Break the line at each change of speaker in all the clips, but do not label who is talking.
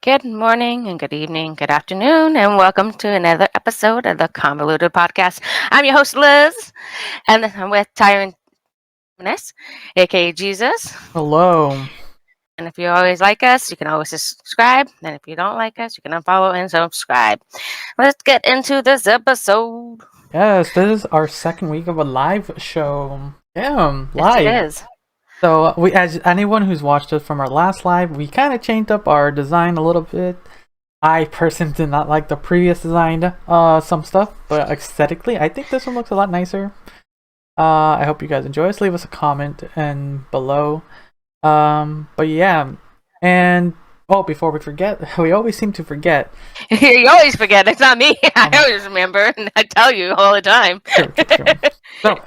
Good morning and good evening, good afternoon, and welcome to another episode of the Convoluted Podcast. I'm your host, Liz, and I'm with Tyrant, Dominus, aka Jesus.
Hello.
And if you always like us, you can always subscribe. And if you don't like us, you can unfollow and subscribe. Let's get into this episode.
Yes, this is our second week of a live show. Yeah,
Yes,
live.
it is.
So as anyone who's watched us from our last live, we kind of changed up our design a little bit. I personally did not like the previous design, some stuff, but aesthetically, I think this one looks a lot nicer. I hope you guys enjoy us. Leave us a comment and below. But yeah, and before we forget, we always seem to forget.
You always forget. It's not me. I always remember, and I tell you all the time.
True. So,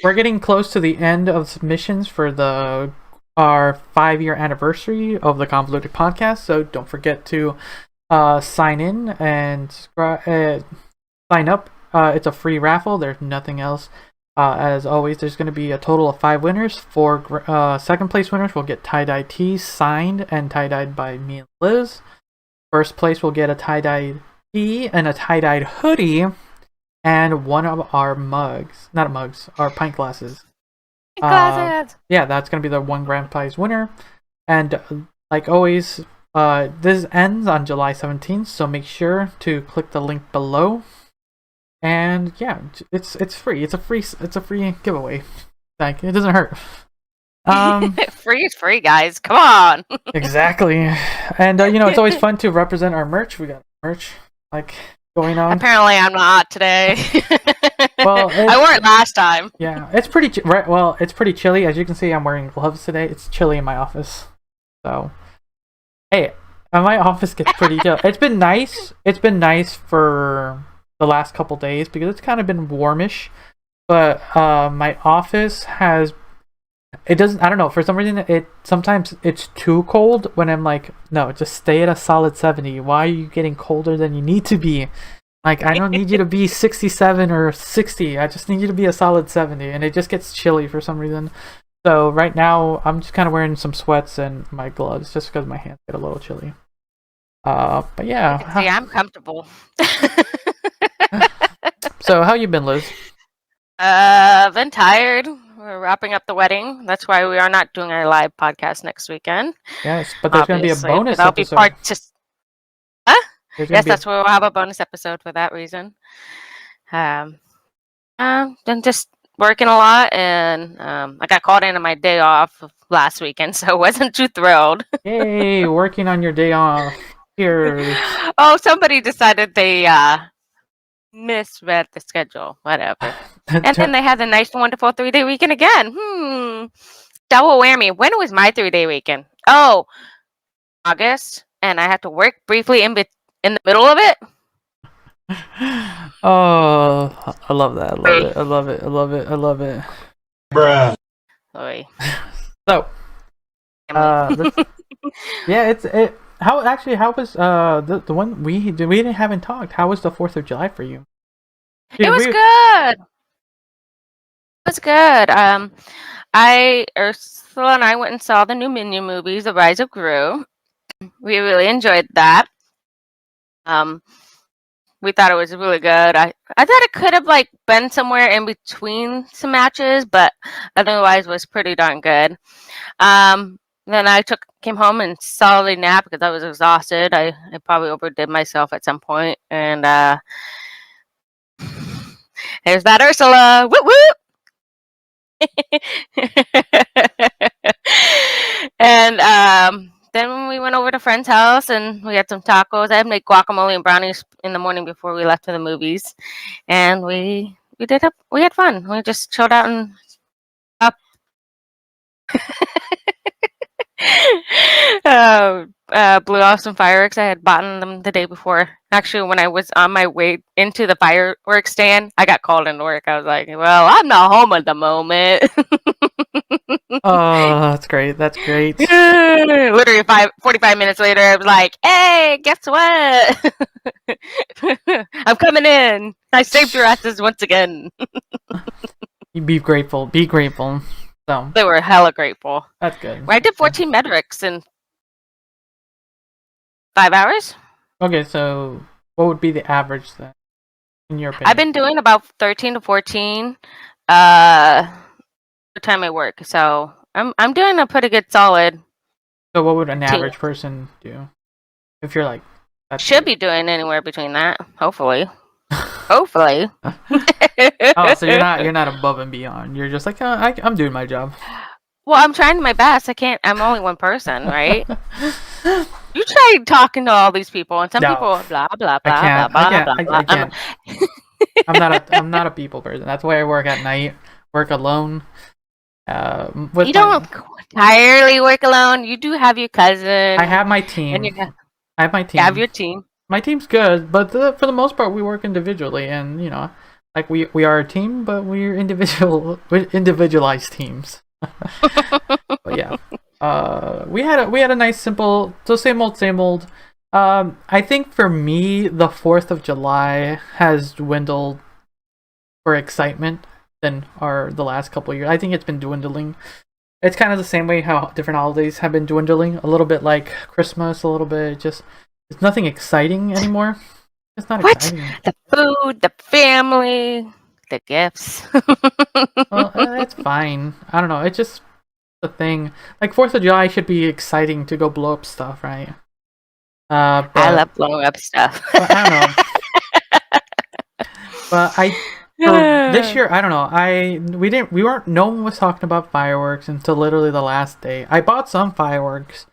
we're getting close to the end of submissions for our 5-year anniversary of the Convoluted Podcast. So don't forget to sign in and sign up. It's a free raffle. There's nothing else. As always, there's going to be a total of 5 winners. 4 second place winners will get tie-dye tees signed and tie-dyed by me and Liz. First place will get a tie-dyed tee and a tie-dyed hoodie and one of our mugs. Not mugs, our pint glasses.
Glasses!
Yeah, that's going to be the 1 grand prize winner. And like always, this ends on July 17th, so make sure to click the link below. And yeah, it's free. It's a free giveaway. Like, it doesn't hurt.
Free is free, guys. Come on.
Exactly. And it's always fun to represent our merch. We got merch going on.
Apparently, I'm not today.
Well,
I wore it last time.
Yeah, it's pretty it's pretty chilly. As you can see, I'm wearing gloves today. It's chilly in my office. So, hey, my office gets pretty chill. It's been nice. It's been nice for the last couple days because it's kind of been warmish. But my office has. It doesn't. I don't know. For some reason, sometimes it's too cold. When I'm like, no, just stay at a solid 70. Why are you getting colder than you need to be? Like, I don't need you to be 67 or 60. I just need you to be a solid 70. And it just gets chilly for some reason. So right now, I'm just kind of wearing some sweats and my gloves just because my hands get a little chilly. But yeah.
See, I'm comfortable.
So how you been, Liz?
Been tired. We're wrapping up the wedding. That's why we are not doing our live podcast next weekend.
Yes, but there's going to be a bonus
I'll
episode.
Be part just. Huh? Yes, that's where we'll have a bonus episode for that reason. Been just working a lot, and I got called in on my day off last weekend, so I wasn't too thrilled.
Yay, working on your day off. Here.
Oh, somebody decided they misread the schedule. Whatever. And then they had the nice, wonderful 3-day weekend again. Double whammy. When was my 3-day weekend? Oh, August, and I had to work briefly in the middle of it.
Oh, I love that. I love it.
Bruh.
Oy.
So, yeah, how was the one we haven't talked? How was the 4th of July for you?
It was good. It was good. Ursula and I went and saw the new Minion movies, The Rise of Gru. We really enjoyed that. We thought it was really good. I thought it could have been somewhere in between some matches, but otherwise was pretty darn good. Then I came home and solidly napped because I was exhausted. I probably overdid myself at some point, and there's that Ursula. Whoop whoop. And then we went over to a friend's house and we had some tacos. I had made guacamole and brownies in the morning before we left for the movies, and we had fun. We just chilled out and blew off some fireworks. I had bought them the day before. Actually, when I was on my way into the fireworks stand, I got called into work. I was like, well, I'm not home at the moment.
Oh, that's great.
Literally 45 minutes later, I was like, hey, guess what? I'm coming in. I saved your asses once again.
You be grateful. So
they were hella grateful.
That's good.
I did 14 metrics in 5 hours.
Okay, so what would be the average then, in your opinion?
I've been doing about 13 to 14 per time I work, so I'm doing a pretty good solid.
So what would an
team.
average person do? If you're like...
Should be doing anywhere between that, hopefully. Hopefully.
Oh, so you're not above and beyond. You're just like, I'm doing my job.
Well, I'm trying my best. I'm only one person, right? You try talking to all these people, and some people blah blah blah blah blah blah.
I can't. I'm not a people person. That's why I work at night. Work alone.
You don't entirely work alone. You do have your cousin.
I have my team. I have my team.
You have your team.
My team's good, but for the most part, we work individually, and like we are a team, but we're individualized teams. But yeah, we had a nice simple, so same old. I think for me, the 4th of July has dwindled for excitement than the last couple of years. I think it's been dwindling. It's kind of the same way how different holidays have been dwindling. A little bit like Christmas, a little bit just. It's nothing exciting anymore. It's not exciting.
The food, the family, the gifts.
Well, it's fine. I don't know. It's just the thing. Like 4th of July should be exciting to go blow up stuff, right? But,
I love blowing up stuff.
I don't know. But for this year, I don't know. No one was talking about fireworks until literally the last day. I bought some fireworks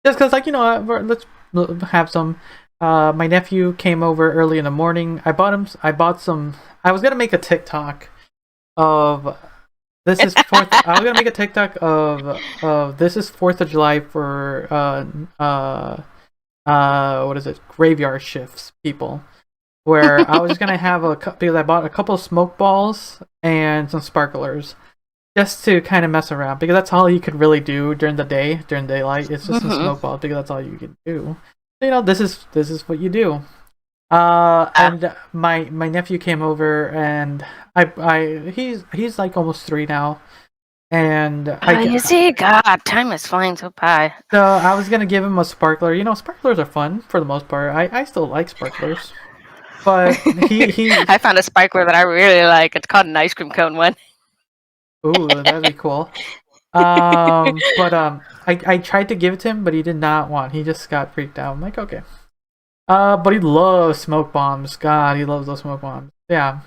just because, like, let's have some. My nephew came over early in the morning. I bought some. I was gonna make a TikTok of this is 4th. I was gonna make a TikTok of this is 4th of July for what is it, graveyard shifts people, where I was gonna have because I bought a couple of smoke balls and some sparklers just to kind of mess around, because that's all you could really do during daylight. It's just a smoke ball, because that's all you can do. This is what you do. And my nephew came over, and he's like almost 3 now, and
you see, God, time is flying so by.
So I was gonna give him a sparkler. Sparklers are fun for the most part. I still like sparklers, but he
I found a sparkler that I really like. It's called an ice cream cone one.
Ooh, that'd be cool. But I tried to give it to him, but he did not want. He just got freaked out. I'm like, okay. But he loves smoke bombs. God, he loves those smoke bombs. Yeah.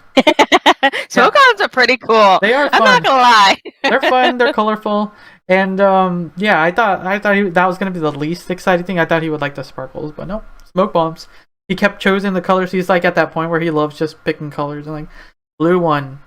Smoke bombs are pretty cool.
They are fun.
I'm not gonna lie.
They're fun. They're colorful. And yeah, I thought that was gonna be the least exciting thing. I thought he would like the sparkles, but no, smoke bombs. He kept choosing the colors. He's like at that point where he loves just picking colors and like blue one,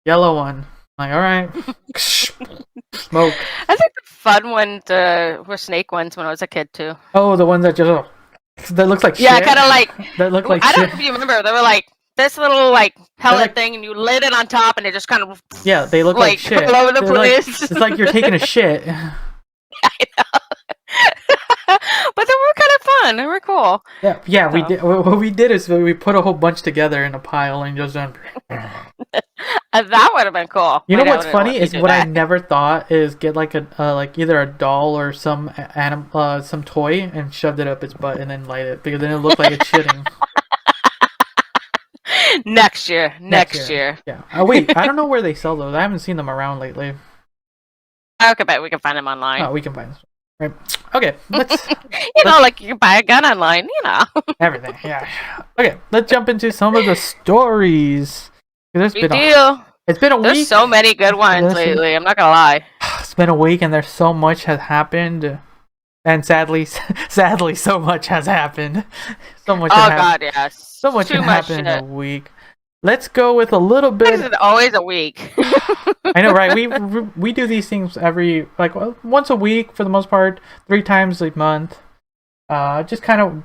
yellow one. Like, all right, smoke.
I think the fun ones were snake ones when I was a kid too.
Oh, the ones that that looks like shit.
Yeah, kind of like
that look like.
I don't know if you remember. They were like this little like pellet thing, and you lit it on top, and it just kind of
they look like shit
all over the place.
It's like you're taking a shit.
I know. But they were kind of fun. They were cool.
Yeah. So. We did. What we did is we put a whole bunch together in a pile and just done.
That would have been cool.
You know what's funny is what I never thought is get like a either a doll or some some toy and shoved it up its butt and then light it, because then it looked like it's shitting.
Next year.
Yeah. Wait, I don't know where they sell those. I haven't seen them around lately.
Okay, but we can find them online.
Oh, we can find them. Right. Okay, let's...
like you can buy a gun online,
Everything, yeah. Okay, let's jump into some of the stories. It's been a week.
There's so many good ones lately, I'm not gonna lie.
It's been a week and there's so much has happened. And sadly, so much has happened. So much
God, yes.
So much has happened in a week. Let's go with a little bit.
This is always a week.
I know, right? We do these things once a week for the most part, 3 times a month. Just kind of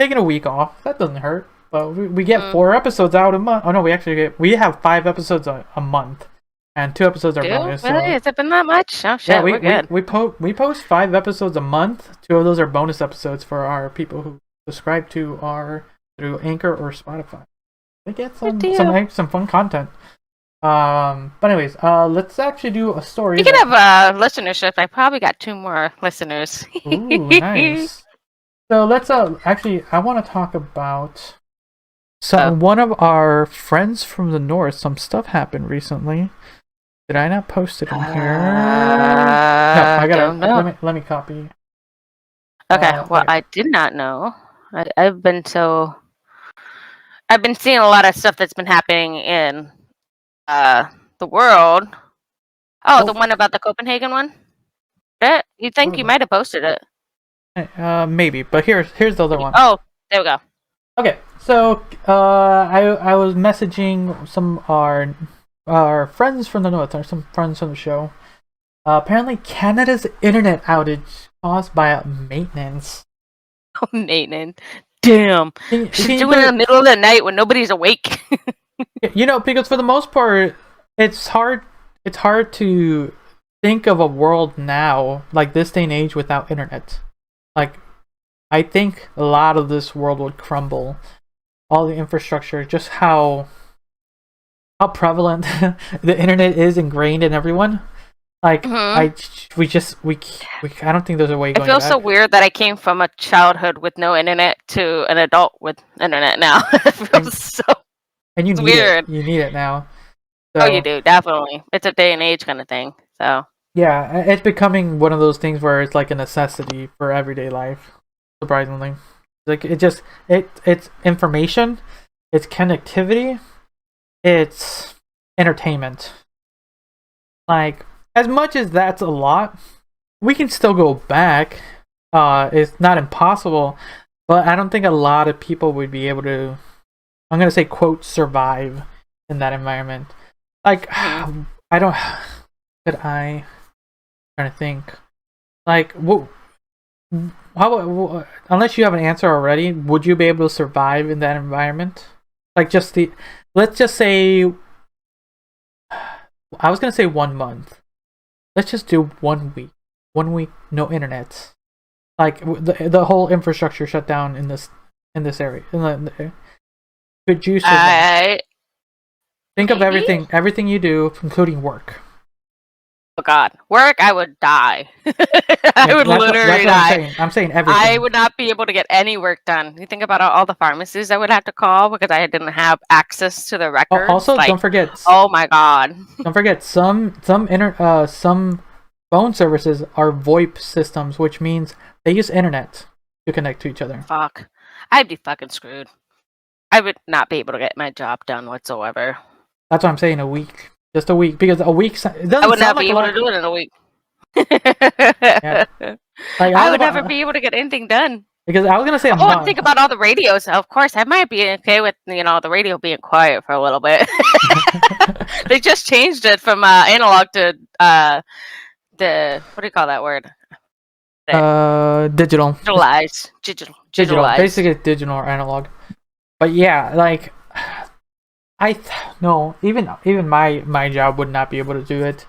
taking a week off. That doesn't hurt. But we get 4 episodes out a month. Oh no, we have 5 episodes a month, and 2 episodes are bonus.
Really? Has it been that much? Oh shit, we're good.
We post 5 episodes a month. 2 of those are bonus episodes for our people who subscribe to through Anchor or Spotify. They get some fun content. But anyways, let's actually do a story.
Speaking of listenership, I probably got 2 more listeners.
Ooh, nice. So let's actually I want to talk about one of our friends from the north. Some stuff happened recently. Did I not post it in here? No, I gotta let me copy.
Okay, well, okay. I did not know. I've been seeing a lot of stuff that's been happening in the world. Oh, the one about the Copenhagen one? You think you might have posted it?
Maybe, but here's the other one.
Oh, there we go.
Okay, so I was messaging some of our friends from the north, or some friends from the show. Apparently, Canada's internet outage caused by maintenance.
Oh, maintenance. Damn. She's doing it in the middle of the night when nobody's awake.
Because for the most part, it's hard to think of a world now, like this day and age, without internet. Like, I think a lot of this world would crumble. All the infrastructure, just how prevalent the internet is ingrained in everyone. Like, I don't think there's a way going back.
It feels so weird that I came from a childhood with no internet to an adult with internet now. It feels so
and it's weird. You need it now.
So, oh, you do, definitely. It's a day and age kind of thing. So
yeah, it's becoming one of those things where it's like a necessity for everyday life. Surprisingly, like it's information, it's connectivity, it's entertainment. Like, as much as that's a lot, we can still go back. It's not impossible, but I don't think a lot of people would be able to, I'm going to say, quote, survive in that environment. Like, I'm trying to think. Like, unless you have an answer already, would you be able to survive in that environment? Like, let's just say, I was going to say 1 month. Let's just do 1 week. 1 week, no internet. Like, the whole infrastructure shut down in this area. Could you survive? Think of everything you do, including work.
Oh God, work! I would die. I would literally die.
I'm saying everything.
I would not be able to get any work done. You think about all the pharmacies I would have to call because I didn't have access to the records.
Also, don't forget.
Oh my God!
Don't forget some phone services are VoIP systems, which means they use internet to connect to each other.
Fuck, I'd be fucking screwed. I would not be able to get my job done whatsoever.
That's what I'm saying. A week. Just a week, because a week doesn't
I would not
be
able to do it in a week.
Yeah. Like,
I would never be able to get anything done.
Because I was gonna say,
think about all the radios. Of course, I might be okay with the radio being quiet for a little bit. They just changed it from analog to the what do you call that word?
Digital.
Digitalized.
Digital. Basically, digital or analog. But yeah, like. Even my job would not be able to do it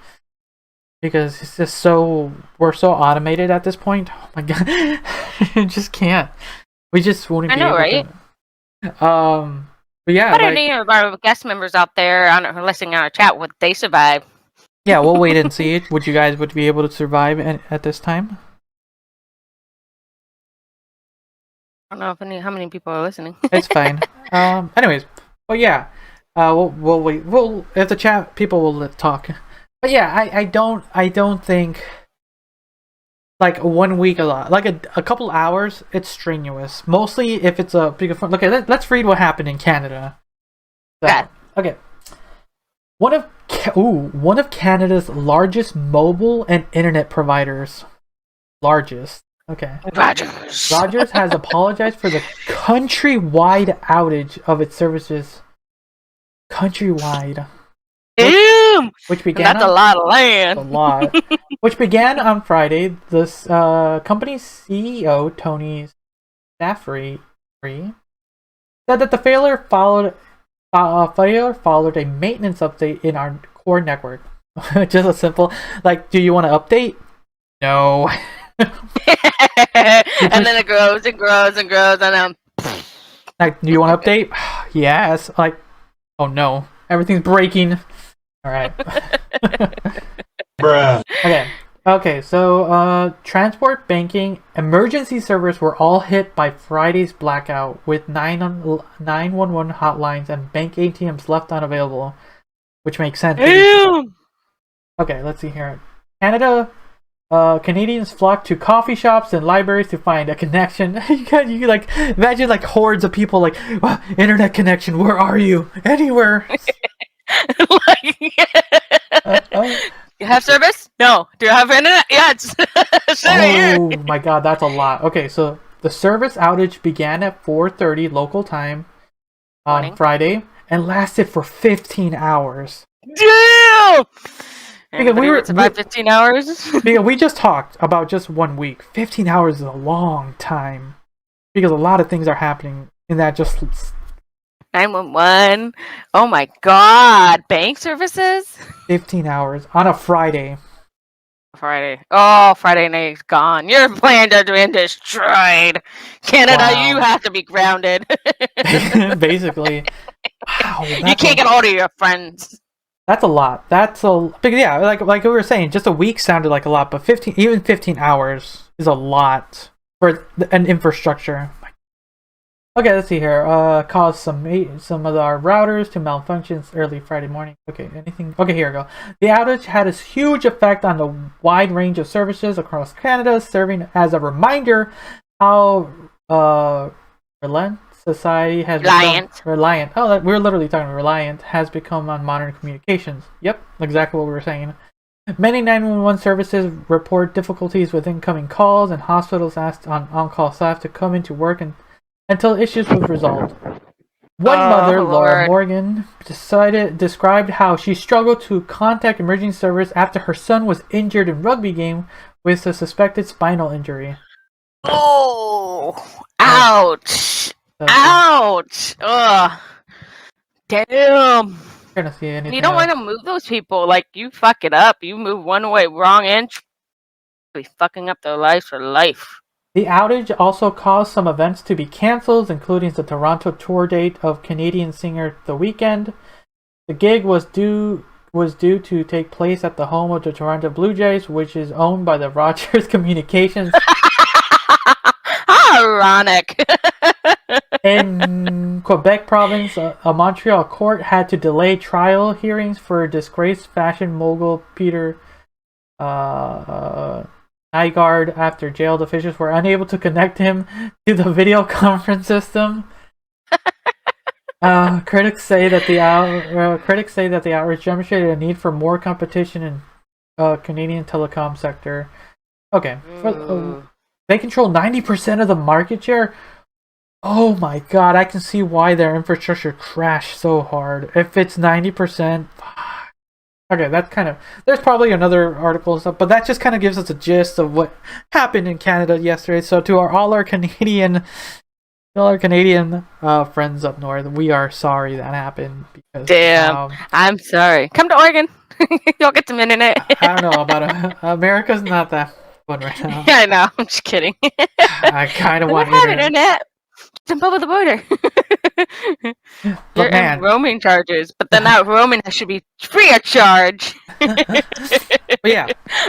because it's just we're so automated at this point. Oh my God, it just can't. We just won't. I know, right? But yeah,
any of our guest members out there listening on our chat, would they survive?
Yeah, we'll wait and see. Would you guys be able to survive at this time?
I don't know how many people are listening.
It's fine. Anyways, well, yeah. We'll wait. If the chat people will talk. But yeah, I don't think like 1 week a lot. Like a couple hours, it's strenuous. Mostly if it's a big. Okay, let's read what happened in Canada. So, yeah. Okay. One of Canada's largest mobile and internet providers. Largest. Okay. Rogers has apologized for the countrywide outage of its services. Countrywide.
Damn!
Which began
that's a lot of land.
A lot. Which began on Friday. This company's CEO, Tony Staffrey, said that the failure followed a maintenance update in our core network. Just a simple, like, do you want to update? No.
And then it grows and grows and grows, and
like, do you want to update? Yes. Like, oh no, everything's breaking. All right.
Bruh.
Okay. Okay, so transport, banking, emergency servers were all hit by Friday's blackout, with 911 hotlines and bank ATMs left unavailable, which makes sense.
Damn.
Okay, let's see here. Canada, Canadians flock to coffee shops and libraries to find a connection. you can like imagine like hordes of people like, internet connection. Where are you? Anywhere.
You have service? No. Do you have internet? Yes.
Oh my god, that's a lot. Okay, so the service outage began at 4:30 local time on Friday and lasted for 15 hours.
Damn!
Because we were
about 15 hours.
Because we just talked about just 1 week. 15 hours is a long time because a lot of things are happening in that just
911. Oh my god, bank services.
15 hours on a Friday.
Friday. Oh, Friday night's gone. Your plans are being destroyed. Canada,
Wow.
you have to be grounded.
Basically. Wow.
You can't get hold of your friends.
That's a lot. Because yeah, like we were saying, just a week sounded like a lot, but 15 hours is a lot for an infrastructure. Okay, let's see here. Caused some of our routers to malfunctions early Friday morning. Okay, anything? Okay, here we go. The outage had a huge effect on the wide range of services across Canada, serving as a reminder how reliant society has become reliant. Oh, we're literally talking reliant has become on modern communications. Yep, exactly what we were saying. Many 911 services report difficulties with incoming calls, and hospitals asked on-call staff to come into work until issues were resolved. One mother, Laura Morgan, described how she struggled to contact emergency service after her son was injured in rugby game with a suspected spinal injury.
Oh, ouch. Ouch! Ugh. Damn.
Trying to see anything
You don't want to move those people. Like, you fuck it up. You move one way, wrong inch, be fucking up their lives for life.
The outage also caused some events to be cancelled, including the Toronto tour date of Canadian singer The Weeknd. The gig was due to take place at the home of the Toronto Blue Jays, which is owned by the Rogers Communications.
Ironic.
In Quebec province, a Montreal court had to delay trial hearings for disgraced fashion mogul Peter Nygaard after jailed officials were unable to connect him to the video conference system. Critics say that the outrage demonstrated a need for more competition in Canadian telecom sector. Okay, they control 90% of the market share. Oh my god, I can see why their infrastructure crashed so hard. If it's 90%, okay, that's kind of... There's probably another article and stuff, but that just kind of gives us a gist of what happened in Canada yesterday. So to all our Canadian friends up north, we are sorry that happened. Because,
damn, I'm sorry. Come to Oregon. You'll get some internet.
I don't know about America's not that fun right now.
Yeah, I know. I'm just kidding.
I kind of want
internet. Jump over the border. But man, roaming charges, but then that roaming should be free of charge.
But yeah,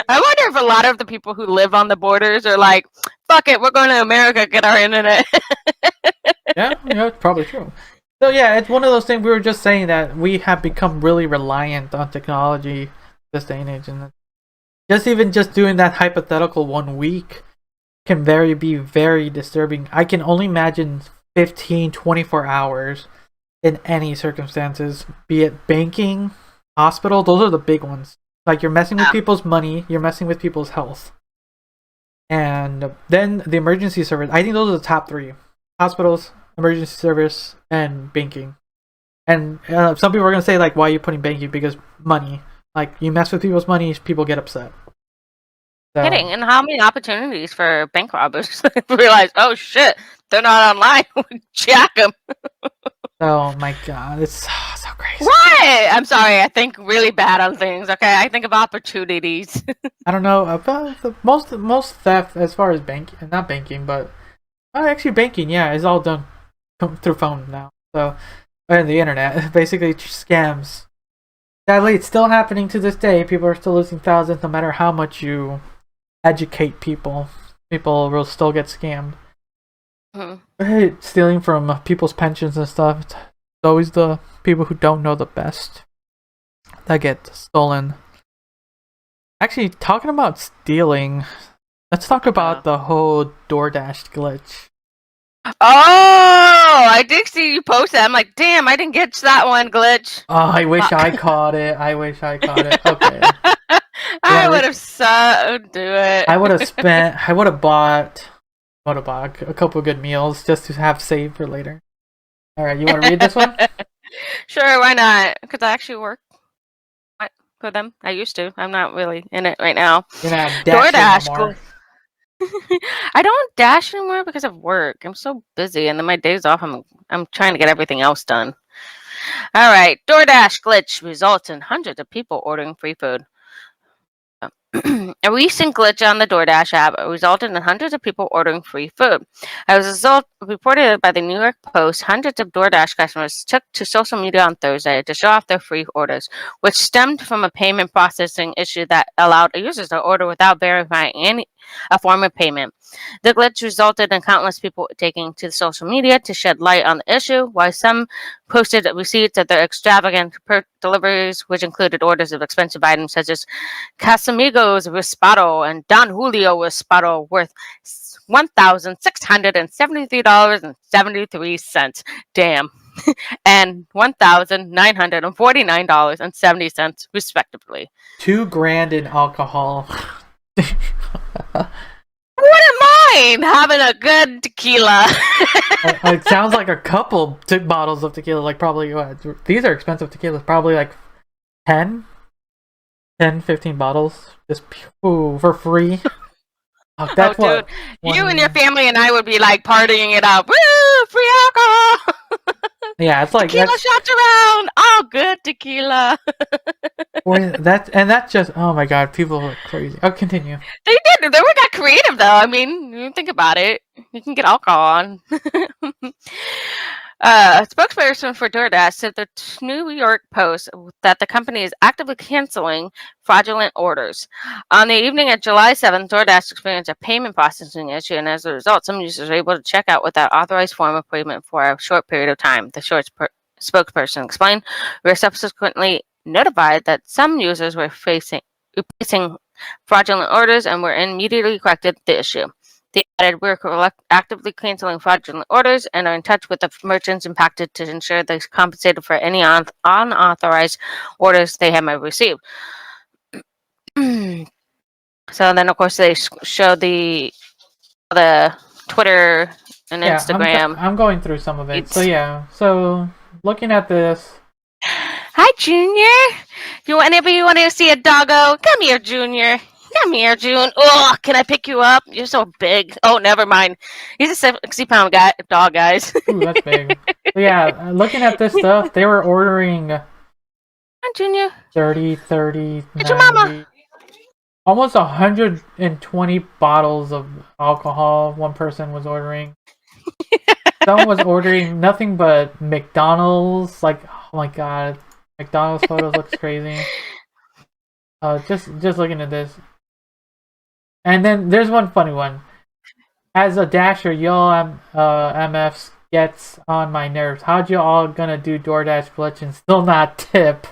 I wonder if a lot of the people who live on the borders are like, "Fuck it, we're going to America, get our internet."
yeah, it's probably true. So yeah, it's one of those things we were just saying that we have become really reliant on technology this day and age, and just doing that hypothetical 1 week can be very disturbing. I can only imagine 15, 24 hours in any circumstances, be it banking, hospital, those are the big ones. Like, you're messing with people's money, you're messing with people's health. And then the emergency service, I think those are the top three. Hospitals, emergency service, and banking. And some people are going to say, like, why are you putting banking? Because money. Like, you mess with people's money, people get upset. So,
kidding. And how many opportunities for bank robbers realize, oh shit, they're not online. Jack them.
Oh my god, it's so crazy.
What? I'm sorry, I think really bad on things. Okay, I think of opportunities.
I don't know about most theft as far as banking, not banking, but actually banking. Yeah, is all done through phone now. So and the internet, basically scams. Sadly, it's still happening to this day. People are still losing thousands, no matter how much you educate people. People will still get scammed. Stealing from people's pensions and stuff. It's always the people who don't know the best that get stolen. Actually, talking about stealing, let's talk about the whole DoorDash glitch.
Oh, I did see you post that. I'm like, damn, I didn't catch that one, Glitch.
Oh, I wish I caught it. Okay.
I would have do it.
I would have bought a couple of good meals just to have saved for later. Alright, you want to read this one?
Sure, why not? Because I actually work for them. I used to. I'm not really in it right now.
You're not DoorDash anymore.
I don't dash anymore because of work. I'm so busy, and then my days off, I'm trying to get everything else done. All right, DoorDash glitch results in hundreds of people ordering free food. A recent glitch on the DoorDash app resulted in hundreds of people ordering free food. As a result, reported by the New York Post, hundreds of DoorDash customers took to social media on Thursday to show off their free orders, which stemmed from a payment processing issue that allowed users to order without verifying a form of payment. The glitch resulted in countless people taking to social media to shed light on the issue, while some posted receipts of their extravagant deliveries, which included orders of expensive items such as Casamigos Raspado and Don Julio Raspado worth $1,673.73. Damn. And $1,949.70 respectively.
$2,000 in alcohol.
Wouldn't mind having a good tequila.
It sounds like a couple bottles of tequila. Like probably these are expensive tequilas. Probably like 10, 15 bottles just for free. That's
dude, you and your family and I would be like partying it up. Woo! Free alcohol.
Yeah, it's like
tequila shots around. Oh, good tequila.
that's just, oh my god, people are crazy. Oh, continue.
They got creative though. I mean, you think about it, you can get alcohol on. A spokesperson for DoorDash said the New York Post that the company is actively canceling fraudulent orders. On the evening of July 7th, DoorDash experienced a payment processing issue, and as a result, some users were able to check out without authorized form of payment for a short period of time, the spokesperson explained. We were subsequently notified that some users were facing fraudulent orders and were immediately corrected the issue. They added, we're actively canceling fraudulent orders and are in touch with the merchants impacted to ensure they're compensated for any unauthorized orders they have received. So then, of course, they showed the Twitter and Instagram.
I'm going through some of it. So looking at this.
Hi, Junior. Anybody want to see a doggo? Come here, Junior. Come here, June. Oh, can I pick you up? You're so big. Oh, never mind. He's a 60-pound dog, guys.
Ooh, that's big. Yeah, looking at this stuff, they were ordering.
Hi, Junior.
30,
It's your mama.
Almost 120 bottles of alcohol one person was ordering. Someone was ordering nothing but McDonald's. Like, oh my god. McDonald's photos looks crazy. Just looking at this. And then there's one funny one. As a dasher, y'all MFs gets on my nerves. How'd you all gonna do DoorDash glitch and still not tip?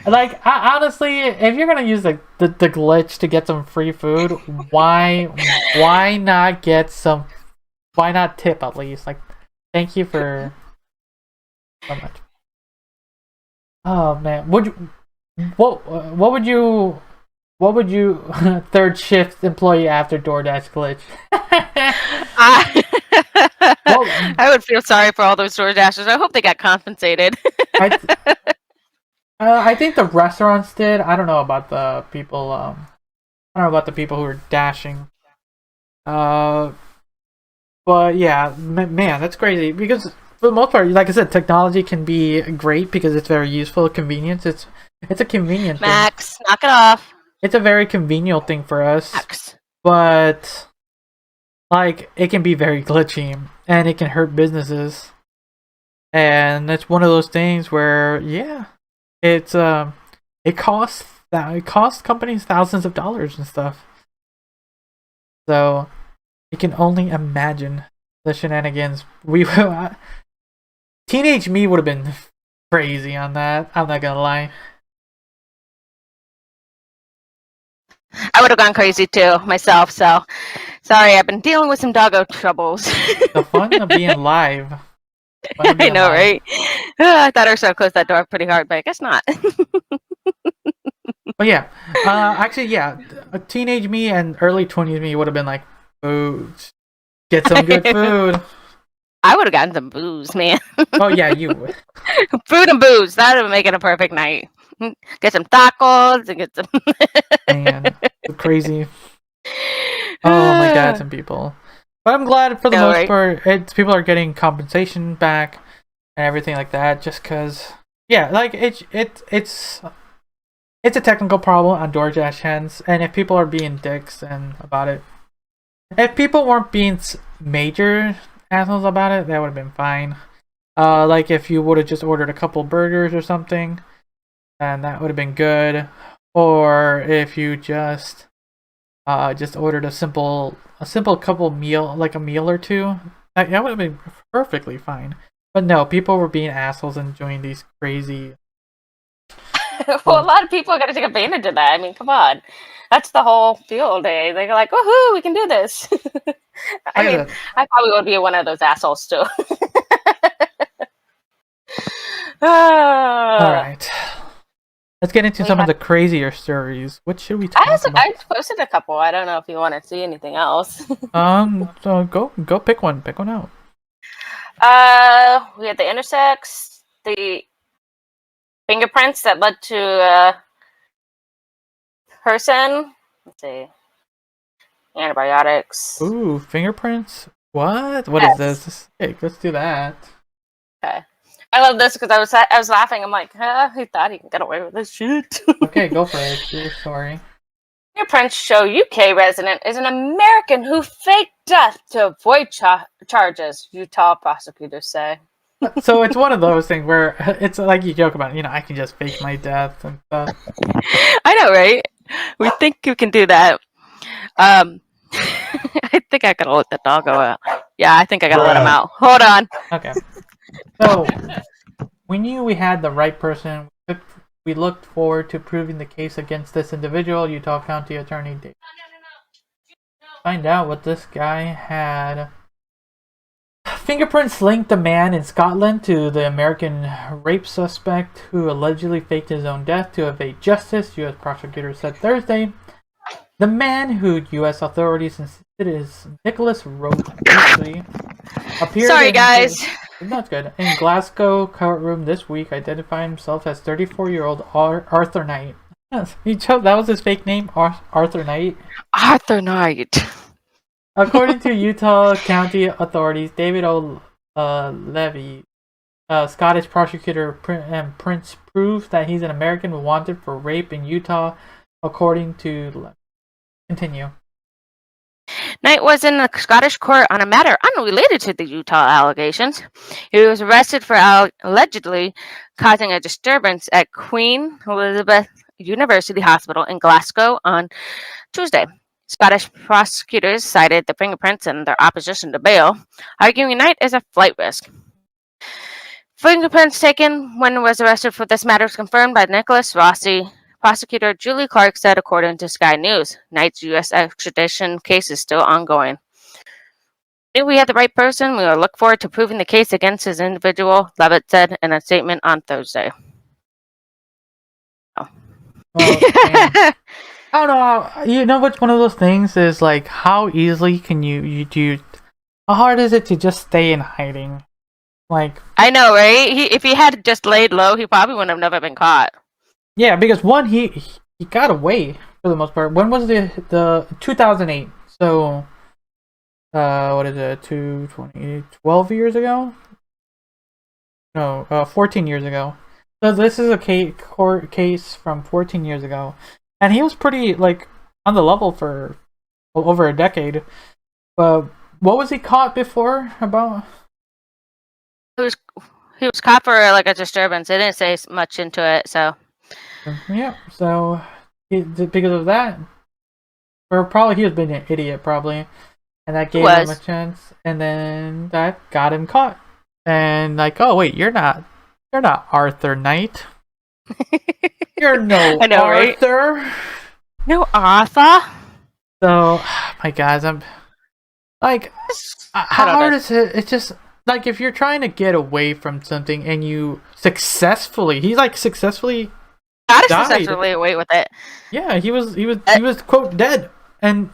Like, honestly, if you're gonna use the glitch to get some free food, why not get some? Why not tip at least? Like, thank you for so much. Oh man, what would you third shift employee after DoorDash glitch?
I would feel sorry for all those DoorDashers. I hope they got compensated.
I think the restaurants did. I don't know about the people. I don't know about the people who were dashing. But yeah, man, that's crazy because for the most part, like I said, technology can be great because it's very useful. Convenience. It's a convenient thing.
Max, knock it off.
It's a very convenient thing for us.
Max.
But like, it can be very glitchy and it can hurt businesses. and it's one of those things where it's it costs companies thousands of dollars and stuff. So you can only imagine the shenanigans. Teenage me would have been crazy on that. I'm not gonna lie.
I would have gone crazy too myself. So sorry, I've been dealing with some doggo troubles.
The fun of being live.
I know, right? I thought I was gonna close that door pretty hard, but I guess not.
But yeah, actually, yeah, a teenage me and early 20s me would have been like, food, get some good food.
I would have gotten some booze, man.
Oh yeah, you would.
Food and booze. That would make it a perfect night. Get some tacos and get some.
Man, crazy. Oh my God, some people. But I'm glad for the most part, people are getting compensation back and everything like that. Just because, yeah, like it's a technical problem on DoorDash ends, and if people are being dicks and about it, if people weren't being major assholes about it, that would have been fine. Like if you would have just ordered a couple burgers or something, and that would have been good. Or if you just ordered a simple couple meal, like a meal or two, that would have been perfectly fine. But no, people were being assholes and doing these crazy.
Well, a lot of people are going to take advantage of that. I mean, come on. That's the whole field day. They're like, woohoo, we can do this. I probably would be one of those assholes too.
All right. Let's get into some of the crazier stories. What should we talk about?
I posted a couple. I don't know if you want to see anything else.
So go pick one. Pick one out.
We had the intersex, the fingerprints that led to a person. Let's see. Antibiotics.
Ooh, fingerprints? What? What is this? Hey, let's do that.
Okay. I love this because I was laughing. I'm like, he thought he can get away with this shit.
Okay, go for it. Your story.
Fingerprints show UK resident is an American who faked death to avoid charges, Utah prosecutors say.
So it's one of those things where it's like you joke about, I can just fake my death and stuff.
I know, right? We think you can do that. I think I gotta let the doggo out. Yeah, I think I gotta let him out. Hold on.
Okay. So we knew we had the right person. We looked forward to proving the case against this individual, Utah County Attorney Dave. Find out what this guy had. Fingerprints linked a man in Scotland to the American rape suspect who allegedly faked his own death to evade justice, U.S. prosecutors said Thursday. The man, who U.S. authorities insisted is Nicholas Roach, appeared that's good. In Glasgow courtroom this week, identifying himself as 34-year-old Arthur Knight. Yes, that was his fake name, Arthur Knight.
Arthur Knight.
According to Utah County authorities, David O'Levy, Scottish prosecutor and Prince, proved that he's an American wanted for rape in Utah, according to Continue.
Knight was in the Scottish court on a matter unrelated to the Utah allegations. He was arrested for allegedly causing a disturbance at Queen Elizabeth University Hospital in Glasgow on Tuesday. Scottish prosecutors cited the fingerprints in their opposition to bail, arguing Knight is a flight risk. Fingerprints taken when he was arrested for this matter was confirmed by Nicholas Rossi. Prosecutor Julie Clark said, according to Sky News, Knight's U.S. extradition case is still ongoing. If we had the right person, we will look forward to proving the case against his individual, Levitt said in a statement on Thursday.
Oh. I don't know. You know what's one of those things is like, how easily can you do? How hard is it to just stay in hiding? Like,
I know, right? If he had just laid low, he probably would have never been caught.
Yeah, because one, he got away for the most part. When was the 2008? So, what is it? 12 years ago? No, 14 years ago. So this is a court case from 14 years ago, and he was pretty on the level for over a decade. But what was he caught before about?
he was caught for like a disturbance. They didn't say much into it, so.
Yeah. So because of that, or probably he was being an idiot, probably, and that gave him a chance, and then that got him caught. And like, oh wait, you're not Arthur Knight. You're no
I know,
Arthur.
Right? No Arthur.
So, my guys, I'm like, how hard is it? It's just like if you're trying to get away from something and you successfully, he's like successfully
died. Successfully away with it.
Yeah, he was quote dead, and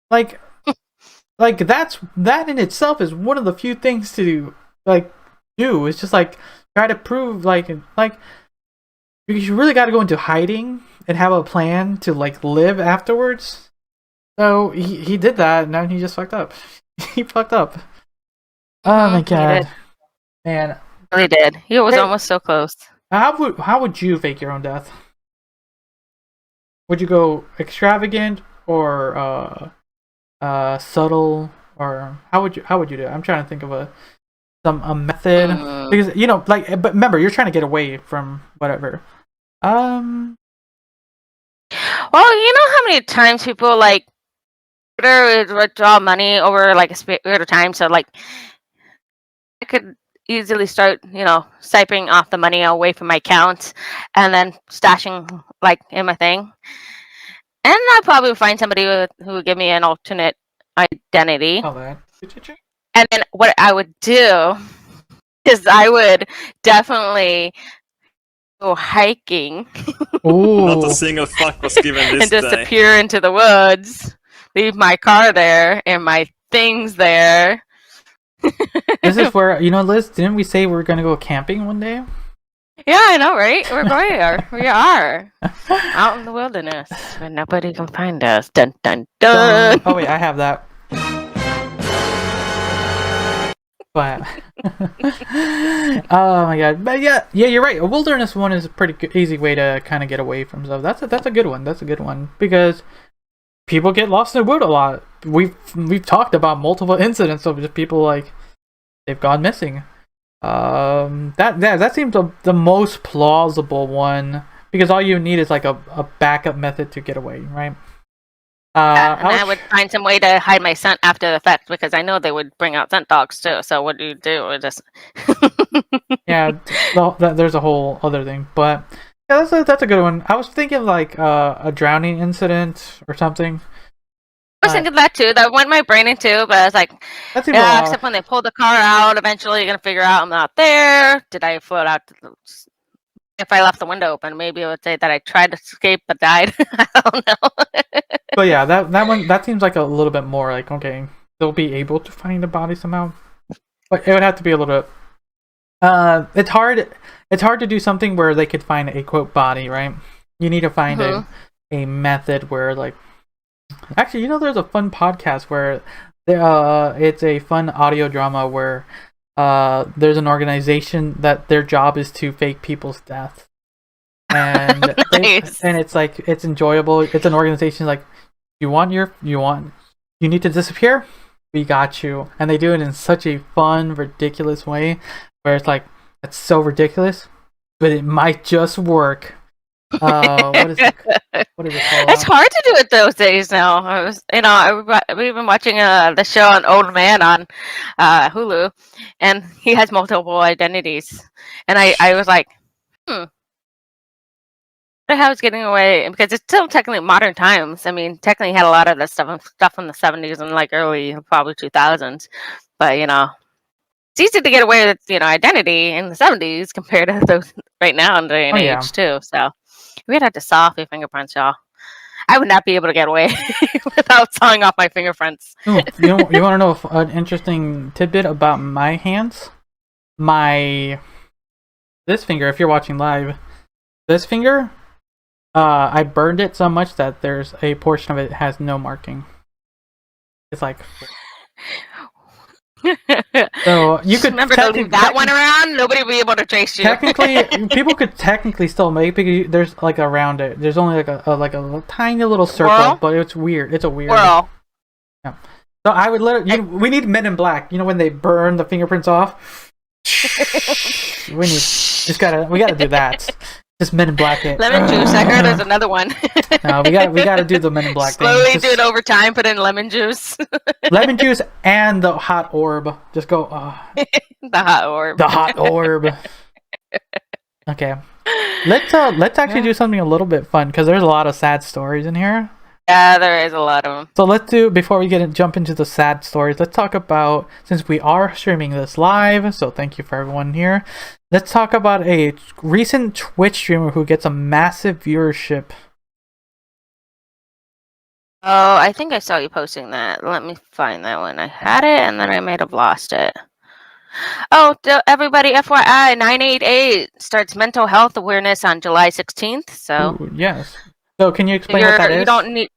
like that in itself is one of the few things to do. It's just like try to prove because you really got to go into hiding and have a plan to like live afterwards. So he did that, and now he just fucked up. He fucked up. Oh my god, man!
He did. He was almost so close.
How would you fake your own death? Would you go extravagant or subtle, or how would you do it? I'm trying to think of a method because but remember you're trying to get away from whatever. Well,
you know how many times people like withdraw money over like a period of time, so like I could easily start siping off the money away from my account and then stashing like in my thing, and I'd probably find somebody who would give me an alternate identity. And then what I would do is I would definitely go hiking.
Ooh. Not a single fuck was given this
and disappear into the woods, leave my car there and my things there.
This is where, Liz, didn't we say we're going to go camping one day?
Yeah, I know, right? We're going there. We are. Out in the wilderness where nobody can find us. Dun, dun, dun.
Oh, wait, I have that. But, oh my god. But yeah, you're right. A wilderness one is a pretty easy way to kind of get away from stuff. That's a good one. That's a good one. Because people get lost in the wood a lot. We've talked about multiple incidents of just people like they've gone missing. That seems the most plausible one because all you need is like a backup method to get away, right?
I would find some way to hide my scent after the fact because I know they would bring out scent dogs too. So what do you do? Just
yeah, there's a whole other thing, but yeah, that's a good one. I was thinking like a drowning incident or something.
I was thinking that too. That went my brain into, but I was like, yeah. Except when they pulled the car out, eventually you're gonna figure out I'm not there. Did I float out? If I left the window open, maybe it would say that I tried to escape but died. I don't know.
But yeah, that seems like a little bit more like okay, they'll be able to find the body somehow. But it would have to be a little bit. It's hard to do something where they could find a quote body, right? You need to find a method where like. Actually, there's a fun podcast where it's a fun audio drama where there's an organization that their job is to fake people's death. And
nice.
And it's like it's enjoyable. It's an organization like you need to disappear? We got you. And they do it in such a fun, ridiculous way where it's like it's so ridiculous, but it might just work. What is it called?
It's hard to do it those days now. We've been watching the show on Old Man on Hulu, and he has multiple identities. And I was like, how is getting away? Because it's still technically modern times. I mean, technically, he had a lot of this stuff from the 70s and like early, probably 2000s. But it's easy to get away with identity in the 70s compared to those right now in the day and age too. So. We'd have to saw off your fingerprints, y'all. I would not be able to get away without sawing off my fingerprints.
You want to know an interesting tidbit about my hands? This finger, if you're watching live, this finger, I burned it so much that there's a portion of it has no marking. It's like... So you could
remember to leave that one around. Nobody would be able to trace you.
Technically, people could technically still make because there's like around it. There's only like a tiny little circle, but it's weird. It's a weird.
Whirl.
Yeah. So I would literally. We need Men in Black. When they burn the fingerprints off. We gotta do that. Just Men in Black it.
Lemon juice. I heard there's another one.
No, we gotta do the Men in Black
Slowly
thing.
do it over time. Put in lemon juice.
Lemon juice and the hot orb. Just go.
The hot orb.
The hot orb. Okay. Let's actually do something a little bit fun because there's a lot of sad stories in here.
Yeah, there is a lot of them.
So before we jump into the sad stories, let's talk about, since we are streaming this live, so thank you for everyone here. Let's talk about a recent Twitch streamer who gets a massive viewership.
Oh, I think I saw you posting that. Let me find that one. I had it and then I might have lost it. Oh, everybody, FYI, 988 starts mental health awareness on July 16th. So,
ooh, yes. So, can you explain what that is?
You don't need.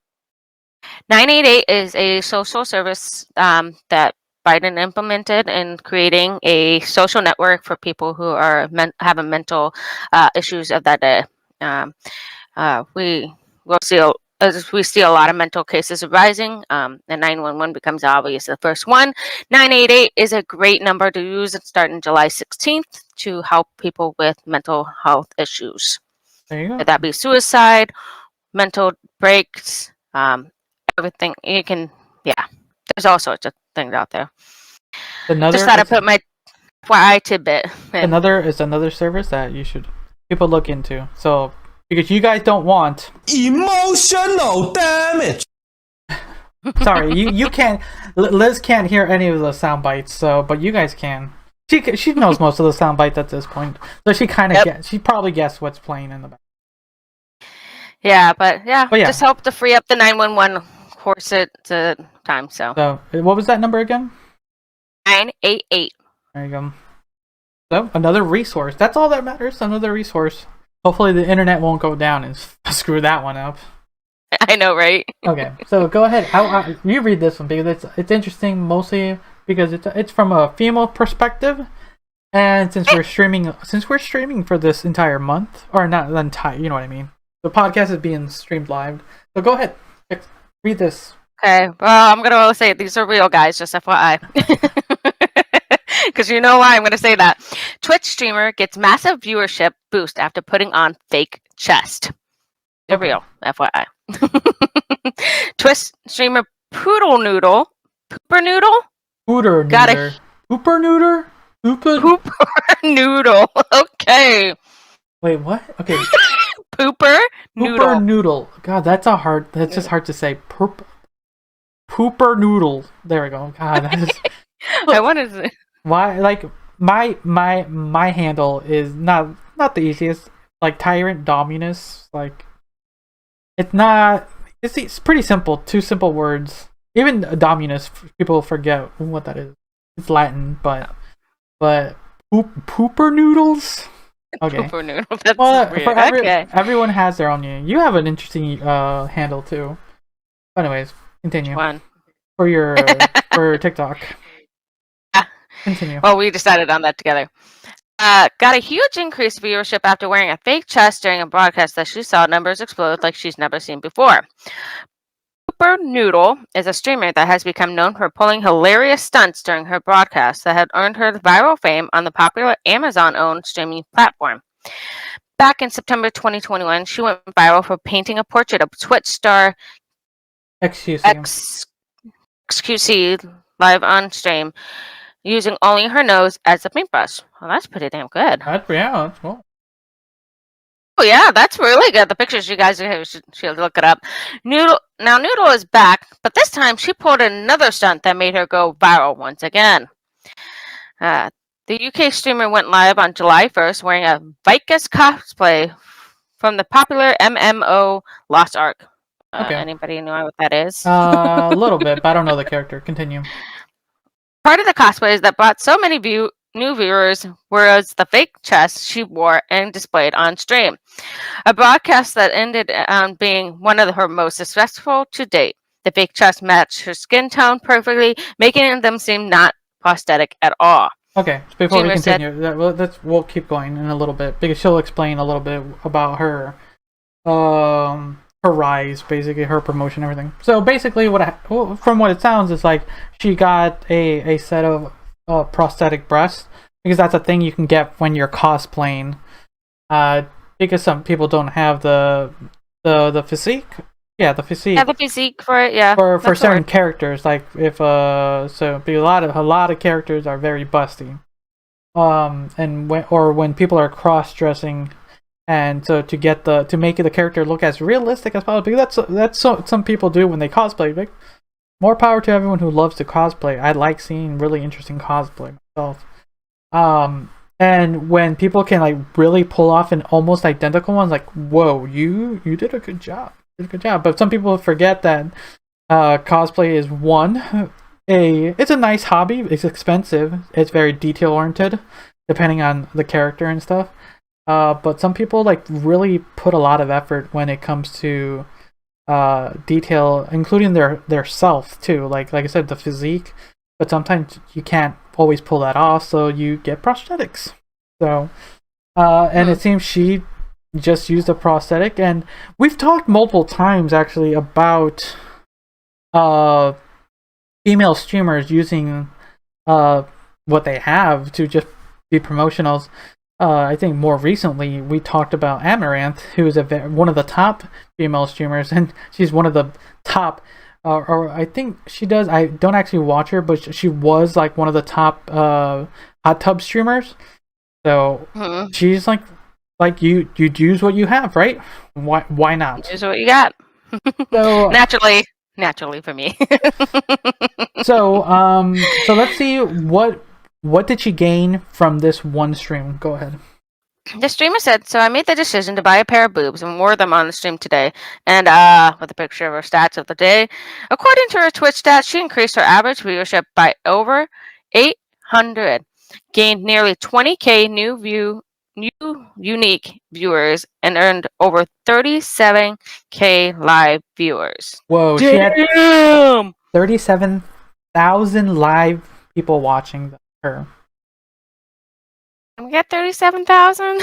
988 is a social service that Biden implemented in creating a social network for people who are having mental issues of that day. We will see. As we see a lot of mental cases rising, and 911 becomes obvious the first one. 988 is a great number to use starting July 16th to help people with mental health issues.
There you go.
Could that be suicide, mental breaks, everything. You can, there's all sorts of things out there. Just thought I'd put my FYI tidbit.
Another service that people look into. So, because you guys don't want
emotional damage.
Sorry, you can't. Liz can't hear any of the sound bites. But you guys can. She knows most of the sound bites at this point, so she kind of she probably guessed what's playing in the back.
Yeah, but just help to free up the 911 course at the time. So
what was that number again?
988.
There you go. So another resource. That's all that matters. Another resource. Hopefully the internet won't go down and screw that one up.
I know, right?
Okay, so go ahead. You read this one because it's interesting, mostly because it's from a female perspective, and since we're streaming for this entire month, or not the entire, you know what I mean. The podcast is being streamed live. So go ahead, read this.
Okay. Well, I'm gonna say these are real, guys. Just FYI. Because you know why I'm going to say that. Twitch streamer gets massive viewership boost after putting on fake chest. They're real, FYI. Twitch streamer Poodle Noodle. Pooper Noodle?
Pooper Noodle?
Pooper Noodle. Okay.
Wait, what? Okay.
Pooper Noodle.
Pooper Noodle. God, that's just hard to say. Pooper Noodle. There we go. God, that is...
I wanted to...
Why, like, my handle is not the easiest. Like Tyrant, Dominus, like, it's pretty simple. 2 simple words. Even Dominus, people forget what that is. It's Latin, but pooper noodles. Okay.
Pooper noodle. That's weird.
Everyone has their own. You have an interesting handle too. Anyways, continue.
One
for your for TikTok. Continue.
Well, we decided on that together. Got a huge increased viewership after wearing a fake chest during a broadcast that she saw numbers explode like she's never seen before. Pooper Noodle is a streamer that has become known for pulling hilarious stunts during her broadcasts that had earned her viral fame on the popular Amazon-owned streaming platform. Back in September 2021, she went viral for painting a portrait of Twitch star XQC live on stream, using only her nose as a paintbrush. Well, that's pretty damn good.
That's cool.
Oh yeah, that's really good. The pictures you guys should look it up. Noodle is back, but this time she pulled another stunt that made her go viral once again. The UK streamer went live on July 1st wearing a Vicus Cosplay from the popular MMO Lost Ark.
Okay.
Anybody know what that is?
A little bit, but I don't know the character. Continue.
Part of the cosplays that brought so many new viewers was the fake chest she wore and displayed on stream. A broadcast that ended on being one of her most successful to date. The fake chest matched her skin tone perfectly, making them seem not prosthetic at all.
Okay, so before we continue, we'll keep going in a little bit because she'll explain a little bit about her rise, basically her promotion, everything. So basically, from what it sounds, it's like she got a set of prosthetic breasts, because that's a thing you can get when you're cosplaying. Because some people don't have the physique. Yeah, the physique.
Yeah, the physique for it. Yeah,
for certain characters, like if so a lot of characters are very busty. And when people are cross dressing, and so to make the character look as realistic as possible, because that's some people do when they cosplay. Like, more power to everyone who loves to cosplay. I like seeing really interesting cosplay myself. And when people can like really pull off an almost identical one, like, whoa, you did a good job. But some people forget that cosplay is it's a nice hobby. It's expensive. It's very detail oriented, depending on the character and stuff. But some people like really put a lot of effort when it comes to detail, including their self too. Like I said, the physique. But sometimes you can't always pull that off, so you get prosthetics. So, and it seems she just used a prosthetic, and we've talked multiple times actually about female streamers using what they have to just be promotionals. I think more recently we talked about Amaranth, who is one of the top female streamers, and she's one of the top, or I think she does. I don't actually watch her, but she was like one of the top hot tub streamers. So she's like you use what you have, right? Why not?
Use what you got.
So
naturally for me.
so let's see what did she gain from this one stream? Go ahead.
The streamer said, so I made the decision to buy a pair of boobs and wore them on the stream today. And with a picture of her stats of the day. According to her Twitch stats, she increased her average viewership by over 800, gained nearly 20k new unique viewers, and earned over 37k live viewers.
Whoa,
damn!
She had 37,000 live people watching her.
We got 37,000.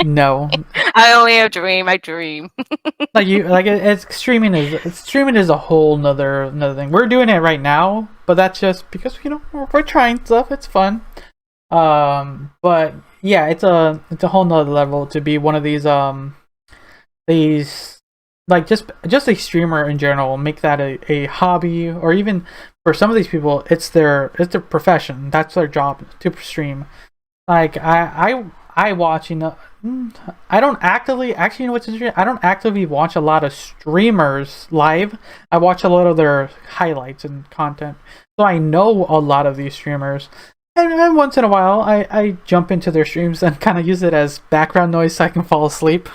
No.
I only have dream. I dream.
It's streaming is a whole nother thing. We're doing it right now, but that's just because we're trying stuff. It's fun. But yeah, it's a whole nother level to be one of these like just a streamer in general. Make that a hobby, or even for some of these people, it's their profession. That's their job, to stream. Like I watch, I don't actively, actually, what's interesting? I don't actively watch a lot of streamers live. I watch a lot of their highlights and content, so I know a lot of these streamers. And once in a while, I jump into their streams and kind of use it as background noise so I can fall asleep.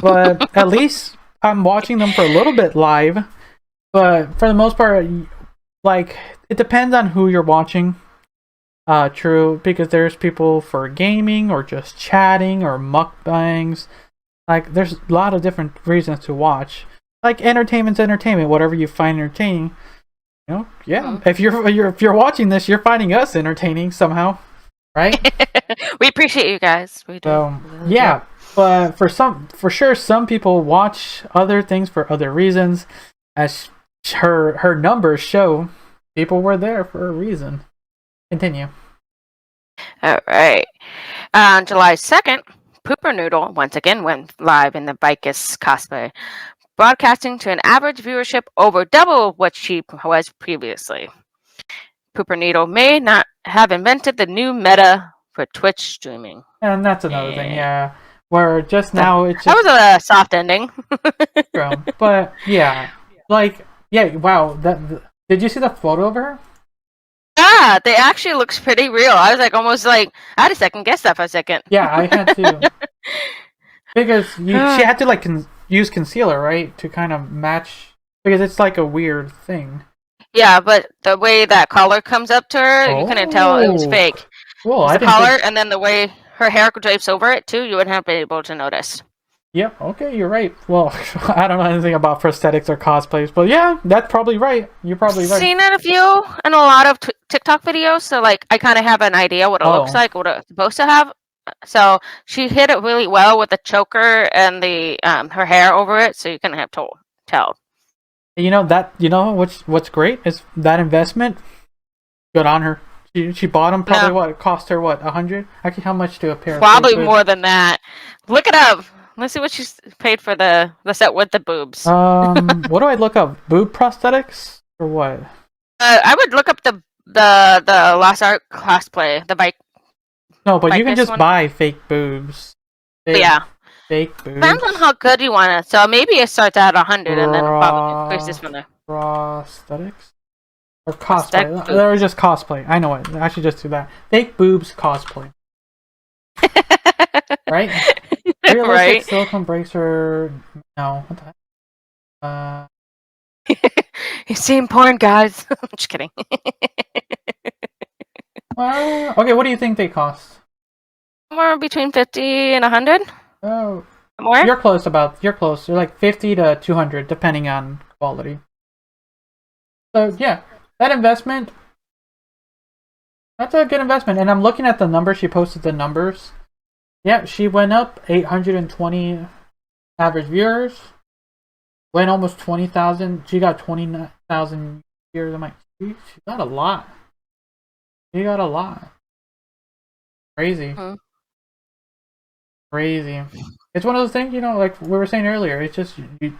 But at least I'm watching them for a little bit live. But for the most part, like, it depends on who you're watching. True, because there's people for gaming or just chatting or mukbangs. Like, there's a lot of different reasons to watch. Like, entertainment's entertainment. Whatever you find entertaining, yeah. If you're watching this, you're finding us entertaining somehow, right?
We appreciate you guys. We do.
So, yeah, but for sure, some people watch other things for other reasons. As her numbers show, people were there for a reason. Continue.
All right. On July 2nd, Pooper Noodle once again went live in the Vicus Cosplay, broadcasting to an average viewership over double what she was previously. Pooper Noodle may not have invented the new meta for Twitch streaming.
And that's another thing, yeah. Where just now it's just...
That was a soft ending.
But yeah, wow. Did you see the photo of her?
Yeah, they actually looks pretty real. I was like, almost like, I had to second guess that for a second.
Yeah, I had to. Because she had to use concealer, right, to kind of match, because it's like a weird thing.
Yeah, but the way that collar comes up to her, you couldn't tell it was fake.
Well,
the collar, and then the way her hair drapes over it too, you wouldn't have been able to notice.
Yep, okay, you're right. Well, I don't know anything about prosthetics or cosplays, but yeah, that's probably right. You're probably right.
Seen it in a lot of TikTok videos, so like I kind of have an idea what it looks like, what it's supposed to have. So she hit it really well with the choker and the her hair over it, so you couldn't have tell.
What's great is that investment. Good on her. She bought them probably
No.
what? It cost her what? 100? Actually, how much do a pair?
Probably
of fake
more than that. Look it up. Let's see what she's paid for the set with the boobs.
What do I look up? Boob prosthetics or what?
I would look up the Lost Art cosplay. The bike.
No, but you can
this
just
one?
buy fake boobs.
Yeah.
Fake boobs.
Depends on how good you want it. So maybe it starts at 100 and then probably increases from there.
Prosthetics? Or cosplay.
Prosthetic
There was just cosplay. I know it. I should just do that. Fake boobs cosplay. Right? Realistic
Right.
silicone bracer. No. What the heck?
You've seen porn, guys. I'm just kidding.
Okay, what do you think they cost?
Somewhere between 50 and 100.
Oh,
More?
you're close. They're like 50 to 200, depending on quality. So yeah, that investment. That's a good investment. And I'm looking at the numbers. She posted the numbers. Yeah, she went up 820 average viewers. Went almost 20,000. She got 20,000 viewers. I'm like, she got a lot. She got a lot. Crazy.
Mhm.
Crazy. It's one of those things, like we were saying earlier. It's just you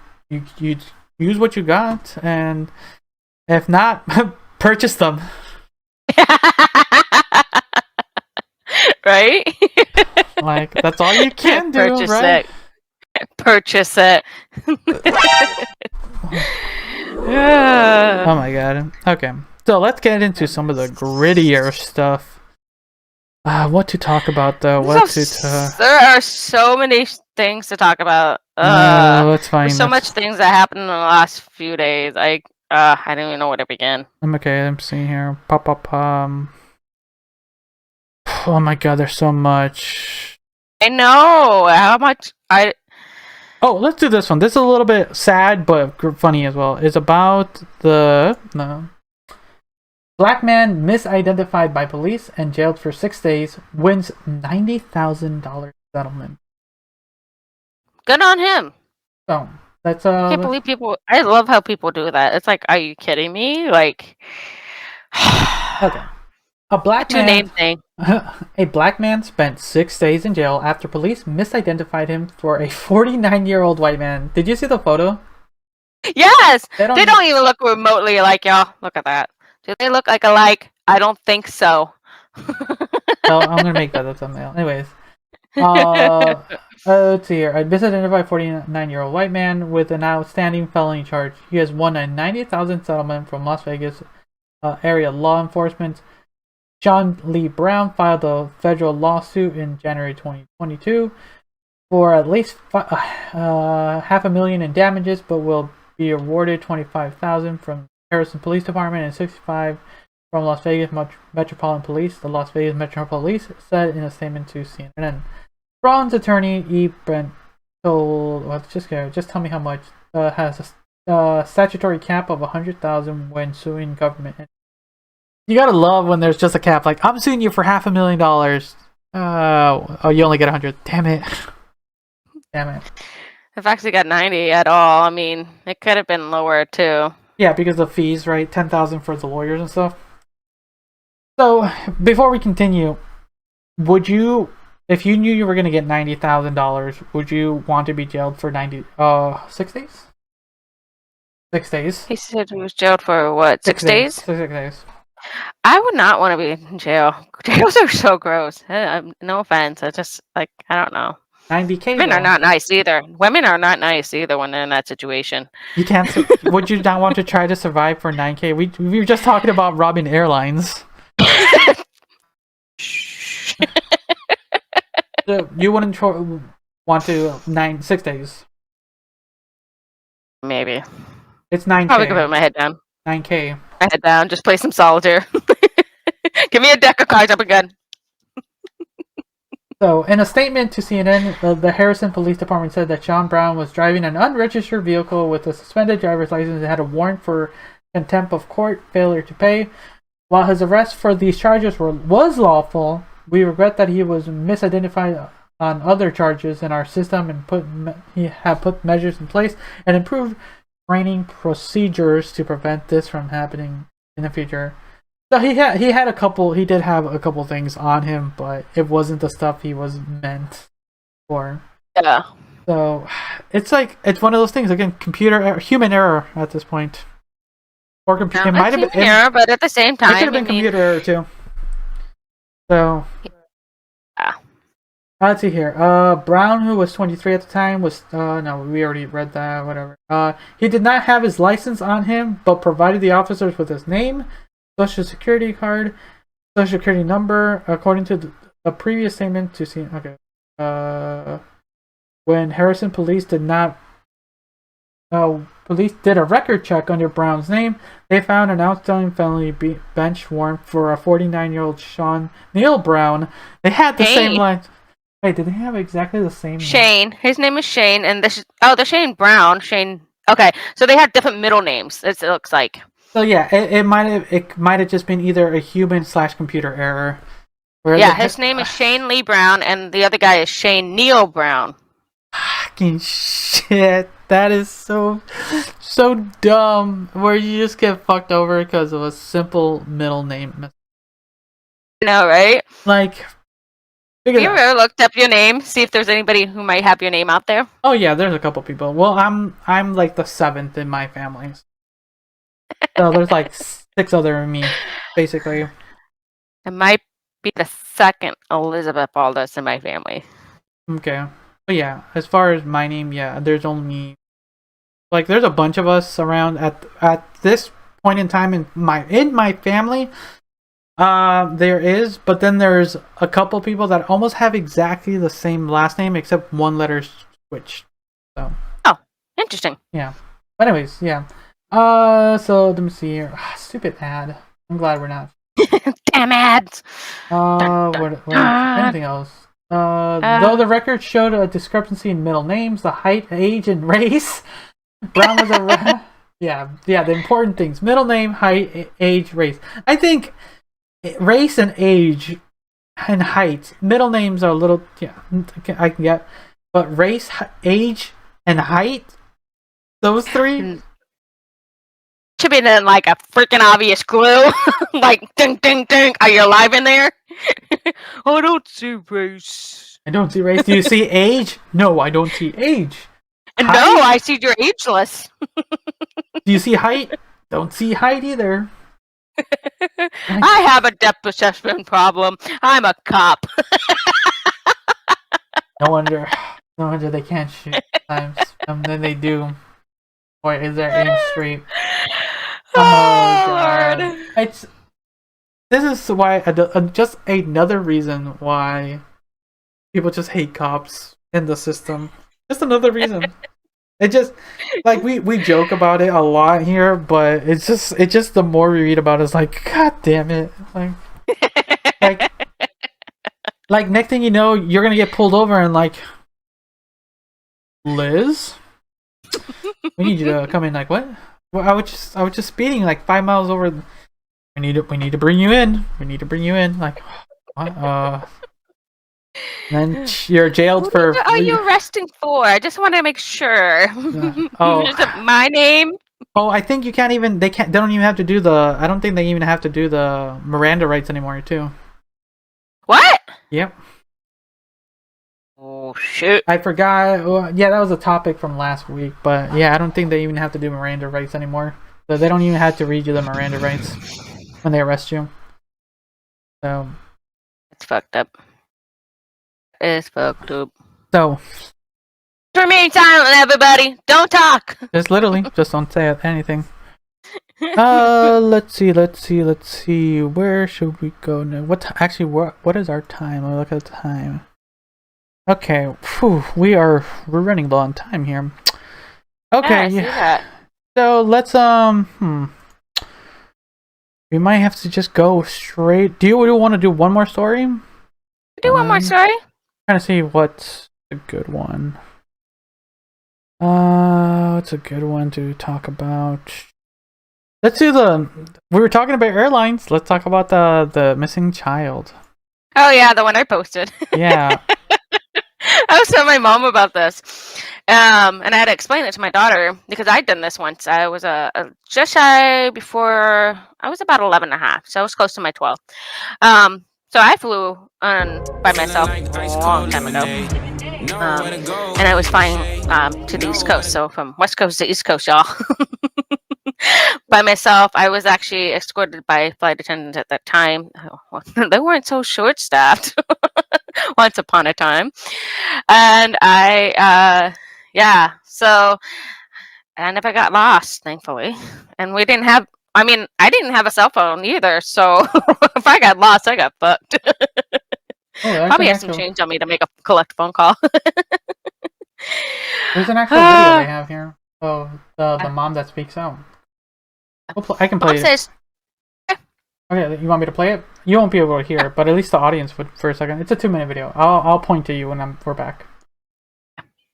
use what you got, and if not, purchase them.
Right?
Like that's all you can do,
Purchase
right?
it. Purchase it.
Oh my god. Okay, so let's get into some of the grittier stuff. What to talk about though?
There are so many things to talk about.
That's fine.
There's so much things that happened in the last few days. I don't even know where to begin.
I'm okay. I'm seeing here. Oh my god, there's so much.
I know how much I.
Oh, let's do this one. This is a little bit sad, but funny as well. It's about the black man misidentified by police and jailed for 6 days wins $90,000 settlement.
Good on him.
So that's
I can't believe people. I love how people do that. It's like, are you kidding me? Like,
okay. A black
two
man.
name thing.
A black man spent 6 days in jail after police misidentified him for a 49-year-old white man. Did you see the photo?
Yes, they don't even look remotely like y'all. Look at that. Do they look like alike? I don't think so.
Oh, I'm gonna make that a thumbnail. Anyways, let's see here. A misidentified 49-year-old white man with an outstanding felony charge. He has won a $90,000 settlement from Las Vegas area law enforcement. John Lee Brown filed a federal lawsuit in January 2022 for at least $500,000 in damages, but will be awarded $25,000 from Harrison Police Department and $65,000 from Las Vegas Metropolitan Police. The Las Vegas Metropolitan Police said in a statement to CNN. Brown's attorney E. Brent told, just tell me how much, has a statutory cap of $100,000 when suing government. You gotta love when there's just a cap. Like, I'm suing you for $500,000. Oh, you only get 100. Damn it. Damn it.
I've actually got 90 at all. I mean, it could have been lower too.
Yeah, because of fees, right? 10,000 for the lawyers and stuff. So, before we continue, would you, if you knew you were gonna get $90,000, would you want to be jailed for 6 days? 6 days.
He said he was jailed for what? 6 days?
6 days.
I would not want to be in jail. Jails are so gross. No offense. I just I don't know.
90K.
Women are not nice either. Women are not nice either when they're in that situation.
You can't. Would you not want to try to survive for 9K? We were just talking about robbing airlines. So you wouldn't want to 6 days.
Maybe.
It's 9K.
Probably could put my head down.
9K.
My head down. Just play some solitaire. Give me a deck of cards. I'll be good.
So, in a statement to CNN, the Harrison Police Department said that Sean Brown was driving an unregistered vehicle with a suspended driver's license and had a warrant for contempt of court, failure to pay. While his arrest for these charges was lawful, we regret that he was misidentified on other charges in our system and he have put measures in place and improved training procedures to prevent this from happening in the future. So he had a couple. He did have a couple things on him, but it wasn't the stuff he was meant for.
Yeah.
So it's one of those things again. Human error at this point, or computer. It might have been
error, but at the same time,
it could have been computer error too. So.
Yeah.
Let's see here. Brown, who was 23 at the time, was no, we already read that. Whatever. He did not have his license on him, but provided the officers with his name, social security card, social security number, according to a previous statement to see. Okay. When Harrison police did not. Police did a record check under Brown's name. They found an outstanding felony bench warrant for a 49-year-old Sean Neil Brown. They had the same lines. Wait, did they have exactly the same
Shane. Name? His name is Shane, and they're Shane Brown. Shane. Okay, so they have different middle names. It looks like.
So yeah, it might have just been either a human/computer error.
Yeah, his name is Shane Lee Brown, and the other guy is Shane Neil Brown.
Fucking shit! That is so dumb. Where you just get fucked over because of a simple middle name.
No, right?
Like.
Have you ever looked up your name? See if there's anybody who might have your name out there?
Oh yeah, there's a couple people. Well, I'm like the 7th in my family. So there's like 6 other me, basically.
It might be the 2nd Elizabeth Baldus in my family.
Okay. But yeah, as far as my name, yeah, there's only like there's a bunch of us around at this point in time in my family. There is, but then there's a couple people that almost have exactly the same last name except one letter switched. So.
Oh, interesting.
Yeah. But anyways, yeah. So let me see here. Stupid ad. I'm glad we're not.
Damn ads.
Anything else? Though the record showed a discrepancy in middle names, the height, age, and race, Brown was a the important things: middle name, height, age, race. I think. Race and age and height. Middle names are a little, I can get. But race, age, and height, those 3?
Should be then like a freaking obvious clue. Like, ding, ding, ding. Are you alive in there? I don't see race.
I don't see race. Do you see age? No, I don't see age.
No, I see you're ageless.
Do you see height? Don't see height either.
I have a depth perception problem. I'm a cop.
No wonder they can't shoot times. And then they do. Boy, is their aim straight. Oh God.
Lord.
This is why just another reason why people just hate cops in the system. Just another reason. It just like we joke about it a lot here, but it's just the more we read about it, it's like, God damn it. Like next thing you know, you're gonna get pulled over and like, Liz, we need you to come in. Like, what? Well, I was just speeding like 5 miles over. We need to bring you in. We need to bring you in. Like, what? Then you're jailed for.
What are you arresting for? I just want to make sure.
Oh,
my name.
Oh, I think you can't even. They don't even have to do the. I don't think they even have to do the Miranda rights anymore, too.
What?
Yep.
Oh shit!
I forgot. Well, yeah, that was a topic from last week, but yeah, I don't think they even have to do Miranda rights anymore. So they don't even have to read you the Miranda rights when they arrest you. So
it's fucked up. It's fucked up.
So
remain silent, everybody. Don't talk.
Just literally, just don't say anything. Let's see. Where should we go now? What is our time? I'll look at the time. Okay, we're running low on time here. Okay,
yeah.
So let's we might have to just go straight. Do you want to do one more story?
Do one more story.
Trying to see what's a good one. What's a good one to talk about? Let's do we were talking about airlines. Let's talk about the missing child.
Oh yeah, the one I posted.
Yeah.
I was telling my mom about this, and I had to explain it to my daughter because I'd done this once. I was just shy before I was about 11 and a half, so I was close to my 12. So I flew by myself a long time ago, and I was flying to the East Coast, so from West Coast to East Coast, y'all. By myself. I was actually escorted by flight attendants at that time. They weren't so short-staffed once upon a time. And I never got lost, thankfully. And I didn't have a cell phone either, so if I got lost, I got fucked. Probably have some change on me to make a collect phone call.
There's an actual video they have here. Oh, the mom that speaks out. I can play it. Okay, you want me to play it? You won't be able to hear it, but at least the audience would for a second. It's a 2-minute video. I'll point to you when we're back.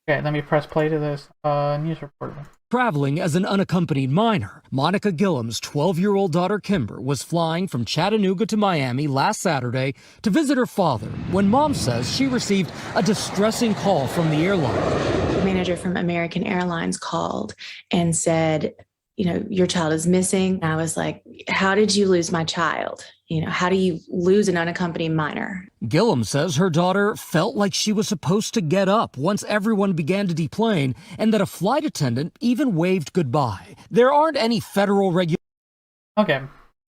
Okay, let me press play to this news report.
Traveling as an unaccompanied minor, Monica Gillum's 12-year-old daughter Kimber was flying from Chattanooga to Miami last Saturday to visit her father when mom says she received a distressing call from the airline.
The manager from American Airlines called and said, your child is missing. And I was like, how did you lose my child? How do you lose an unaccompanied minor?
Gillum says her daughter felt like she was supposed to get up once everyone began to deplane and that a flight attendant even waved goodbye. There aren't any federal regulations.
Okay,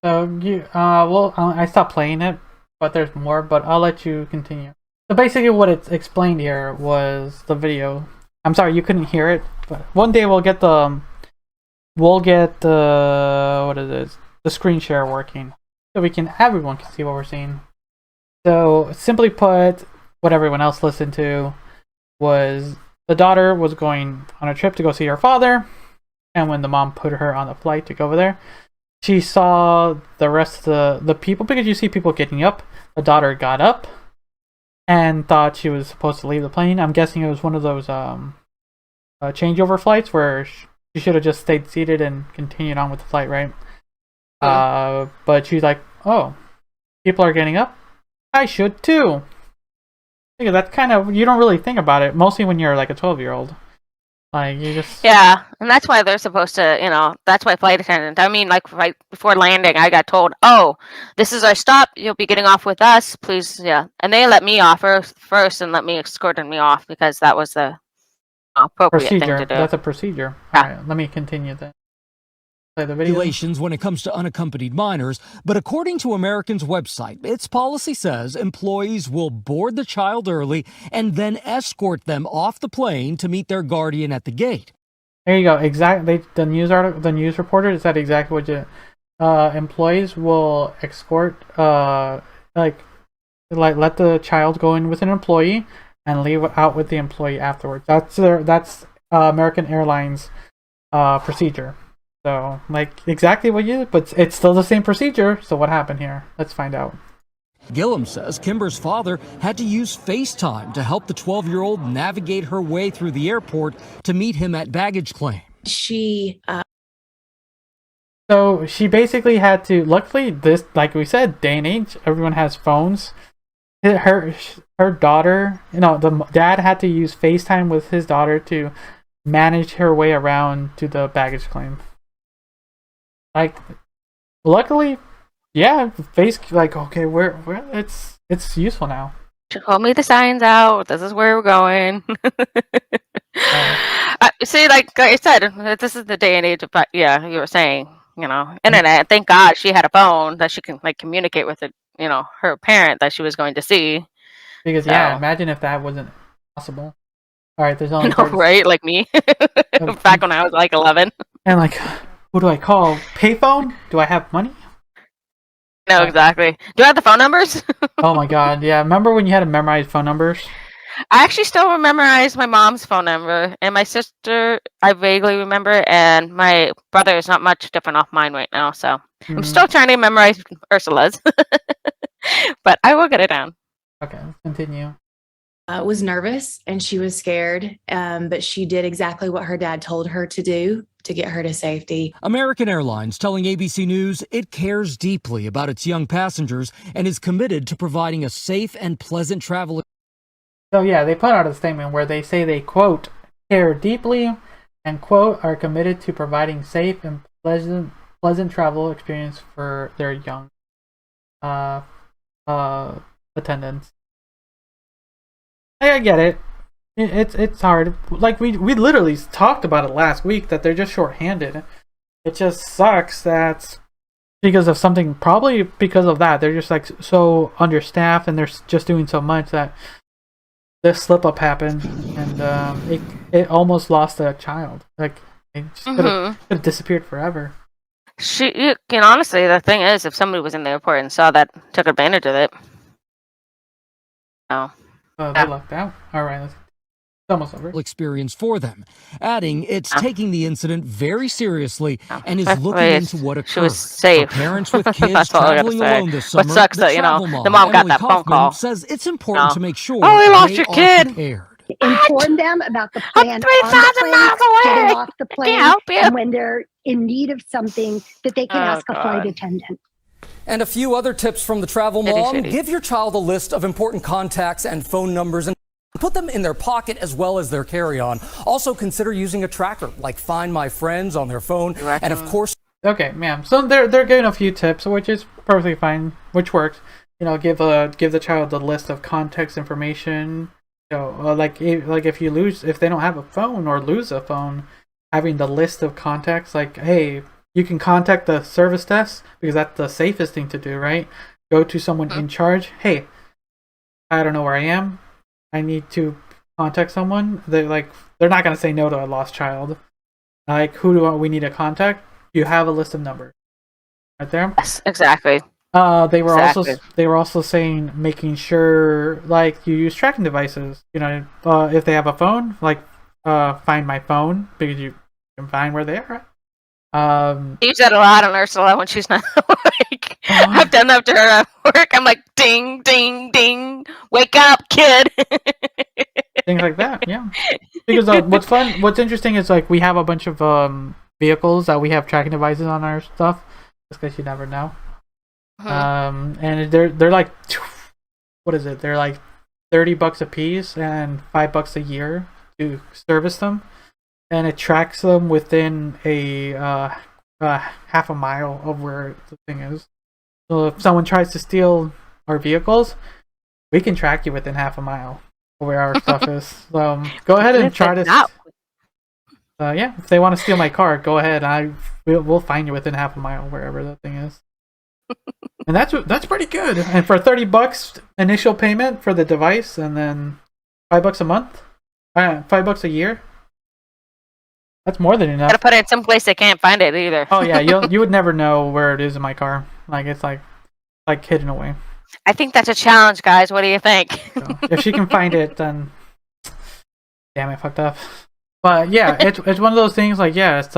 so I stopped playing it, but there's more, but I'll let you continue. So basically what it's explained here was the video. I'm sorry you couldn't hear it, but one day we'll get the screen share working so everyone can see what we're seeing. So simply put, what everyone else listened to was the daughter was going on a trip to go see her father, and when the mom put her on the flight to go over there, she saw the rest of the people, because you see people getting up. The daughter got up and thought she was supposed to leave the plane. I'm guessing it was one of those changeover flights where she should have just stayed seated and continued on with the flight, right? But she's like, oh, people are getting up? I should too. Yeah, that's kind of, you don't really think about it, mostly when you're like a 12-year-old. Like, you just... Yeah,
and that's why they're supposed to, that's why flight attendant. I mean, like, right before landing, I got told, oh, this is our stop. You'll be getting off with us, please, yeah. And they let me off first and let me escorted me off because that was the appropriate thing to do.
That's a procedure. Yeah. All right, let me continue then. Play the video.
Regulations when it comes to unaccompanied minors, but according to American's website, its policy says employees will board the child early and then escort them off the plane to meet their guardian at the gate.
There you go. Exactly. The news reporter said exactly what you. Employees will escort, let the child go in with an employee and leave out with the employee afterwards. That's American Airlines procedure. So, exactly what but it's still the same procedure. So what happened here? Let's find out.
Gillum says Kimber's father had to use FaceTime to help the 12-year-old navigate her way through the airport to meet him at baggage claim.
So she basically had to, luckily this, like we said, day and age, everyone has phones. Her daughter, the dad had to use FaceTime with his daughter to manage her way around to the baggage claim. Luckily, yeah, okay, where it's useful now.
She told me the signs out. This is where we're going. See, like I said, this is the day and age of, yeah, you were saying, internet. Thank God she had a phone that she can communicate with her parent that she was going to see.
Because yeah, imagine if that wasn't possible. All right, there's only
right, like me back when I was 11.
And who do I call? Payphone? Do I have money?
No, exactly. Do I have the phone numbers?
Oh my God, yeah. Remember when you had to memorize phone numbers?
I actually still memorize my mom's phone number, and my sister I vaguely remember, and my brother is not much different off mine right now. So I'm still trying to memorize Ursula's, but I will get it down.
Okay, let's continue.
Was nervous and she was scared, but she did exactly what her dad told her to do to get her to safety.
American Airlines telling ABC News it cares deeply about its young passengers and is committed to providing a safe and pleasant travel
So yeah, they put out a statement where they say they, quote, care deeply and, quote, are committed to providing safe and pleasant travel experience for their young attendants. I get it. It's hard. Like we literally talked about it last week that they're just shorthanded. It just sucks that because of something, probably because of that, they're just like so understaffed and they're just doing so much that this slip up happened and it almost lost a child. Like it just could have disappeared forever.
You can honestly, the thing is, if somebody was in the airport and saw that, took advantage of it. Oh,
they lucked out. All right, it's almost over.
Experience for them, adding it's taking the incident very seriously and is looking into what occurred.
She was safe.
For parents with kids traveling alone this summer,
what sucks that, the mom got that phone call.
Says it's important to make sure
we lost your kid.
Prepared.
Inform them about the plan.
3,000 miles away.
Getting off the plane,
help you.
and when they're in need of something, that they can ask a flight attendant.
And a few other tips from the travel mom. Give your child a list of important contacts and phone numbers and put them in their pocket as well as their carry-on. Also consider using a tracker like Find My Friends on their phone. And of course...
Okay, ma'am. So they're giving a few tips, which is perfectly fine, which works. Give the child a list of context information. Like if they don't have a phone or lose a phone, having the list of contacts, like, hey, you can contact the service desk because that's the safest thing to do, right? Go to someone in charge. Hey, I don't know where I am. I need to contact someone. They're not gonna say no to a lost child. Like, who do we need to contact? You have a list of numbers right there.
Yes, exactly.
They were also saying making sure like you use tracking devices. If they have a phone, like Find My Phone because you can find where they are.
Use that a lot on Ursula when she's not awake. I've done that to her at work. I'm like, ding, ding, ding, wake up, kid.
Things like that, yeah. Because what's interesting is like we have a bunch of vehicles that we have tracking devices on our stuff, just because you never know. And they're like, what is it? They're like $30 a piece and $5 a year to service them, and it tracks them within a half a mile of where the thing is. So if someone tries to steal our vehicles, we can track you within half a mile of where our stuff is. So go ahead and try to. Yeah, if they want to steal my car, go ahead. We'll find you within half a mile wherever that thing is. And that's pretty good. And for $30 initial payment for the device, and then $5 a month, $5 a year. That's more than enough.
Gotta put it someplace they can't find it either.
Oh yeah, you would never know where it is in my car. Like it's like hidden away.
I think that's a challenge, guys. What do you think?
So, if she can find it, then damn, I fucked up. But yeah, it's one of those things. Like yeah, it's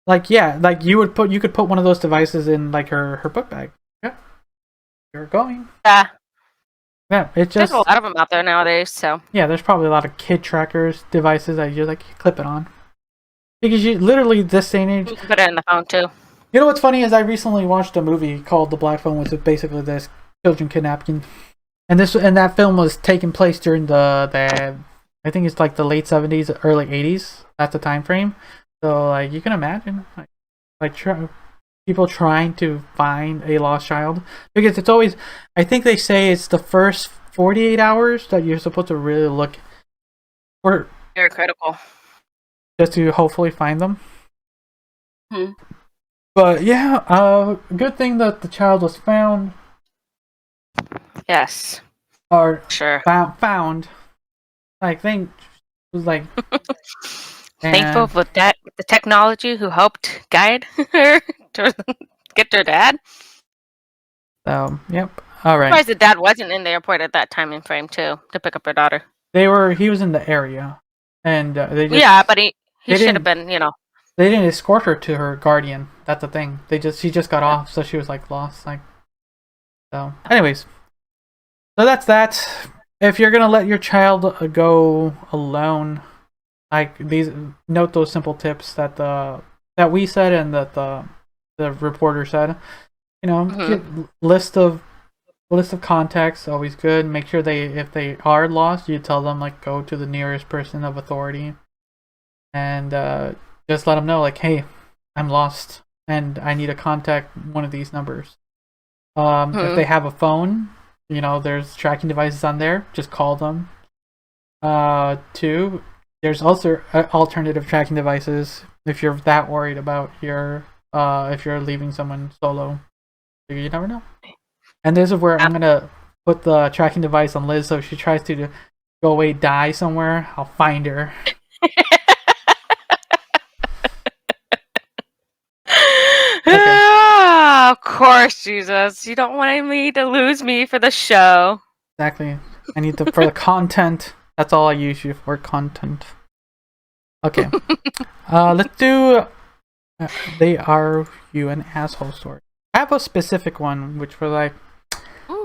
like you could put one of those devices in like her book bag. Yeah, you're going.
Yeah.
Yeah,
there's a lot of them out there nowadays. So
yeah, there's probably a lot of kid trackers devices that you like clip it on, because you literally this day and age.
You can put it in the phone too.
You know what's funny is I recently watched a movie called The Black Phone, which is basically this children kidnapping, and that film was taking place during the I think it's like the late 70s, early 80s. That's the time frame. So like you can imagine people trying to find a lost child, because it's always, I think they say it's the first 48 hours that you're supposed to really look for.
Very critical.
Just to hopefully find them. But yeah, good thing that the child was found.
Yes.
Or
sure.
Found. I think it was like
thankful for that, the technology who helped guide her to get her dad.
So, yep. All right.
I'm surprised the dad wasn't in the airport at that time and frame too to pick up her daughter.
He was in the area, and they just,
yeah, but he should have been,
They didn't escort her to her guardian. That's the thing. She just got off, so she was like lost. So, anyways, so that's that. If you're gonna let your child go alone, note those simple tips that we said and that the reporter said. Get list of list of contacts, always good. Make sure if they are lost, you tell them like go to the nearest person of authority, and just let them know like, hey, I'm lost and I need to contact one of these numbers. If they have a phone, there's tracking devices on there. Just call them. 2, there's also alternative tracking devices if you're that worried about if you're leaving someone solo. You never know. And this is where I'm gonna put the tracking device on Liz, so if she tries to go away, die somewhere, I'll find her.
Okay. Of course, Jesus. You don't want me to lose me for the show.
Exactly. I need for the content. That's all I use you for, content. Okay. Let's do They Are You an Asshole story. I have a specific one, which was like,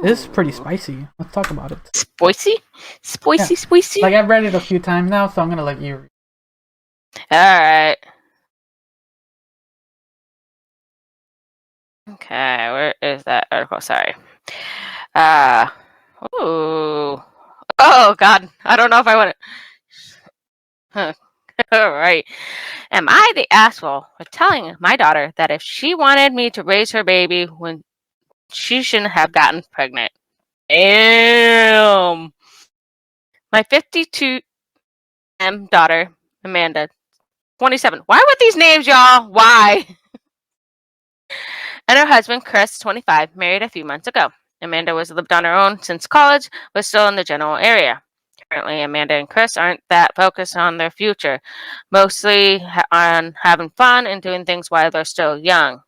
this is pretty spicy. Let's talk about it.
Spicy? Spicy?
Like, I've read it a few times now, so I'm gonna let you read.
Alright. Okay, where is that article? Sorry. Ooh. Oh, God. I don't know if I want to... Alright. Am I the asshole for telling my daughter that if she wanted me to raise her baby when she shouldn't have gotten pregnant? Damn. My 52 daughter, Amanda, 27. Why with these names, y'all? Why? And her husband, Chris, 25, married a few months ago. Amanda was lived on her own since college, but still in the general area. Currently, Amanda and Chris aren't that focused on their future, mostly on having fun and doing things while they're still young.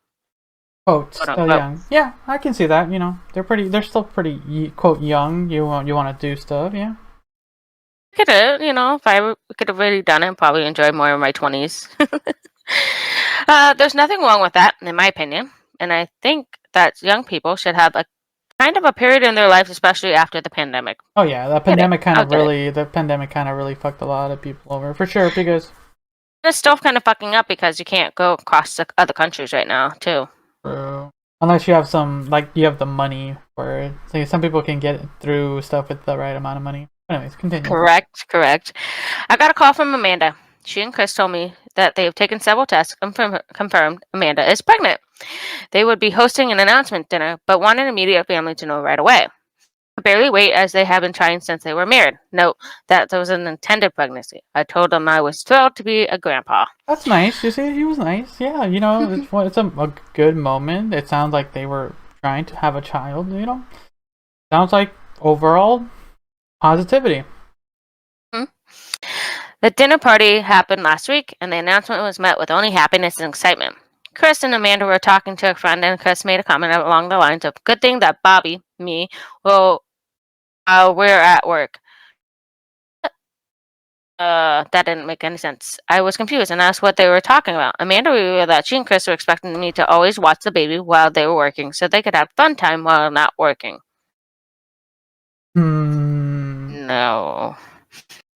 Quote, still young. Yeah, I can see that. They're still pretty, quote, young. You want to do stuff, yeah.
Could have, if I could have really done it, probably enjoyed more in my 20s. There's nothing wrong with that, in my opinion. And I think that young people should have a kind of a period in their lives, especially after the pandemic.
Oh yeah, the pandemic kind of really fucked a lot of people over, for sure, because
it's still kind of fucking up because you can't go across to other countries right now, too.
True. Unless you have you have the money for it. So some people can get through stuff with the right amount of money. Anyways, continue.
Correct. I got a call from Amanda. She and Chris told me that they have taken several tests, confirmed Amanda is pregnant. They would be hosting an announcement dinner, but wanted immediate family to know right away. I barely wait, as they have been trying since they were married. Note that there was an intended pregnancy. I told them I was thrilled to be a grandpa.
That's nice. You see, he was nice. Yeah, it's a good moment. It sounds like they were trying to have a child. Sounds like overall positivity.
The dinner party happened last week, and the announcement was met with only happiness and excitement. Chris and Amanda were talking to a friend, and Chris made a comment along the lines of, "Good thing that Bobby, me, we're at work." That didn't make any sense. I was confused and asked what they were talking about. Amanda revealed that she and Chris were expecting me to always watch the baby while they were working, so they could have fun time while not working. No.